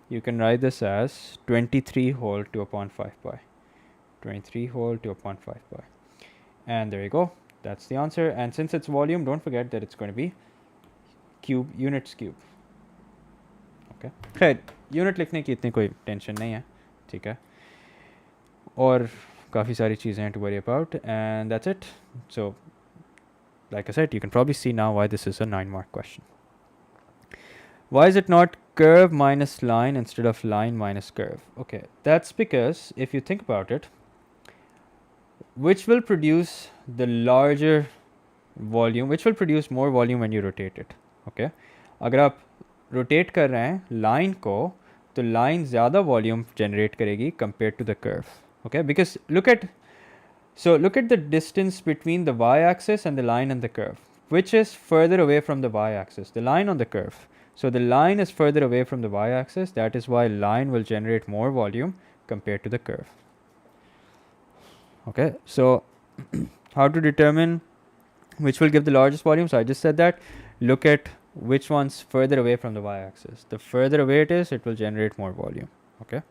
[SPEAKER 1] you can write this as 23 whole 2 upon 5 pi. 23 whole 2 upon 5 pi. And there you go. That's the answer. And since it's volume, don't forget that it's going to be cube, units cube. Okay. खैर unit लिखने की इतनी कोई tension नहीं है, ठीक है, और काफ़ी सारी चीज़ें हैं to worry about, and that's it. So like I said, you can probably see now why this is a 9-mark question. Why is it not curve minus line instead of line minus curve? Okay, that's because if you think about it, which will produce the larger volume, which will produce more volume when you rotate it? Okay, अगर आप rotate कर रहे हैं line को, तो line ज़्यादा volume generate करेगी compared to the curve. Okay, because look at the distance between the y-axis and the line and the curve. Which is further away from the y-axis? The line on the curve. So the line is further away from the y-axis. That is why line will generate more volume compared to the curve. Okay, so how to determine which will give the largest volume? So I just said that. Look at which one's further away from the y-axis. The further away it is, it will generate more volume. Okay.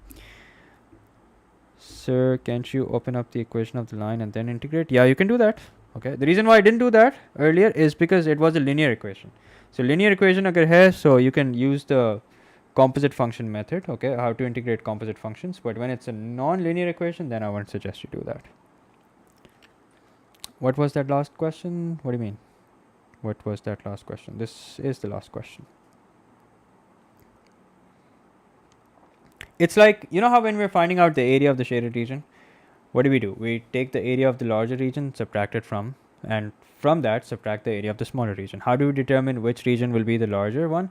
[SPEAKER 1] Sir, can't you open up the equation of the line and then integrate? Yeah, you can do that. Okay. The reason why I didn't do that earlier is because it was a linear equation. So linear equation agar hai, so you can use the composite function method. Okay, how to integrate composite functions. But when it's a non-linear equation, then I won't suggest you do that. What was that last question? What do you mean? What was that last question? This is the last question. It's like, you know how when we're finding out the area of the shaded region, what do? We take the area of the larger region, subtract it from, and from that subtract the area of the smaller region. How do we determine which region will be the larger one?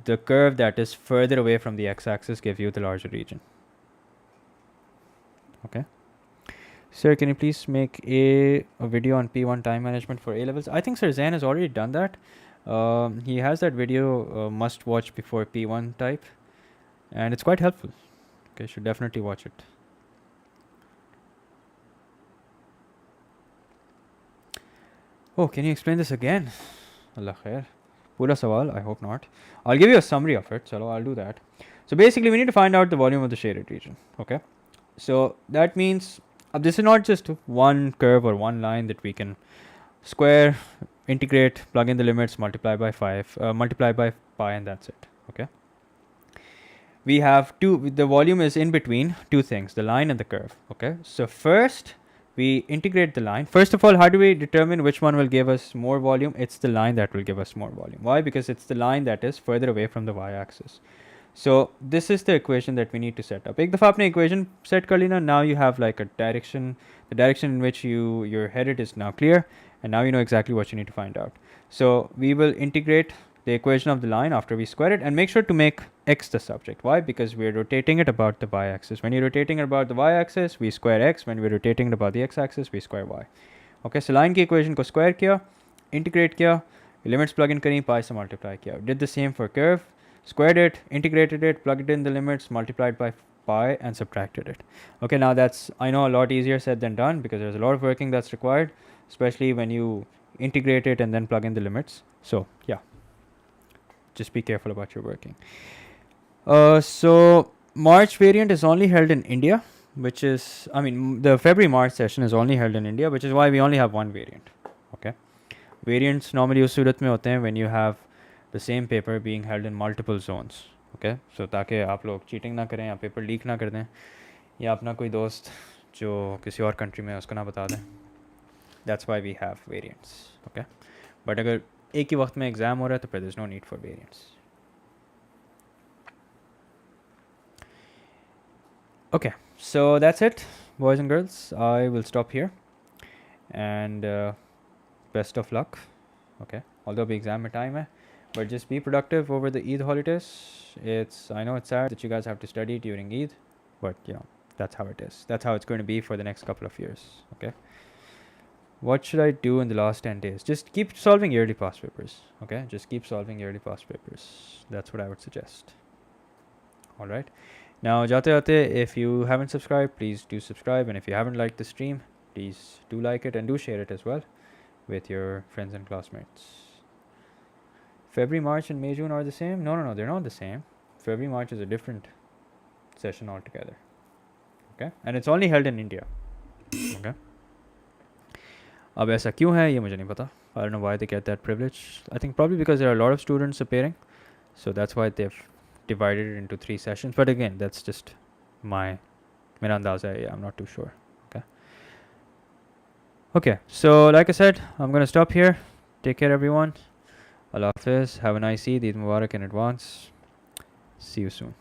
[SPEAKER 1] The curve that is further away from the x-axis gives you the larger region. Okay. Sir, can you please make a video on P1 time management for A-levels? I think Sir Zain has already done that. He has that video, must watch before P1 type. And it's quite helpful. Okay, should definitely watch it. Oh, can you explain this again? Allah khair. Pura sawal, I hope not. I'll give you a summary of it, so I'll do that. So basically, we need to find out the volume of the shaded region. Okay, so that means this is not just one curve or one line that we can square, integrate, plug in the limits, multiply by pi, and that's it. Okay. We have the volume is in between two things, the line and the curve. Okay, so first we integrate the line. First of all, how do we determine which one will give us more volume? It's the line that will give us more volume. Why? Because it's the line that is further away from the y-axis. So this is the equation that we need to set up. एक दफ़ा आपने equation set कर ली ना, now you have like a direction, the direction in which you're headed is now clear, and now you know exactly what you need to find out. So we will integrate the equation of the line after we square it, and make sure to make x the subject. Why? Because we're rotating it about the y-axis. When you're rotating it about the y-axis, we square x. When we're rotating it about the x-axis, we square y. Okay, so line की equation को square किया, integrate किया, limits plug in करी, pi से multiply किया. Did the same for curve, squared it, integrated it, plugged in the limits, multiplied by pi, and subtracted it. Okay, now that's, I know, a lot easier said than done, because there's a lot of working that's required, especially when you integrate it and then plug in the limits. So yeah, just be careful about your working. So March variant is only held in India, which is, I mean, the February-March session is only held in India, which is why we only have one variant. Okay, variants normally उस सूरत में होते हैं when you have the same paper being held in multiple zones. Okay, so ताकि आप लोग cheating ना करें या paper leak ना कर दें, या अपना कोई दोस्त जो किसी और country में है उसको ना बता दें. That's why we have variants. Okay, but अगर एक ही वक्त में एग्ज़ाम हो रहा है तो फिर there's no need for variants. Okay, so that's it, boys and girls. I will stop here, and best of luck. Okay, although the exam में time है, but just be productive over the Eid holidays. I know it's sad that you guys have to study during Eid, but you know, that's how it is. That's how it's going to be for the next couple of years. Okay, what should I do in the last 10 days? Just keep solving yearly past papers. Okay, just keep solving yearly past papers. That's what I would suggest. All right, now jate, if you haven't subscribed, please do subscribe, and if you haven't liked the stream, please do like it and do share it as well with your friends and classmates. February, March, and May, June are the same? No, they're not the same. February, March is a different session altogether. Okay, and it's only held in India. Okay, अब ऐसा क्यों है ये मुझे नहीं पता. I don't know why they get that privilege. I think probably because there are a lot of students appearing, so that's why they've divided it into 3 sessions. But again, that's just मेरा अंदाज़ा है. I'm not too sure. Okay, so like I said, I'm going to stop here. Take care, everyone. Allah Hafiz. Have a nice Eid. Eid Mubarak in advance. See you soon.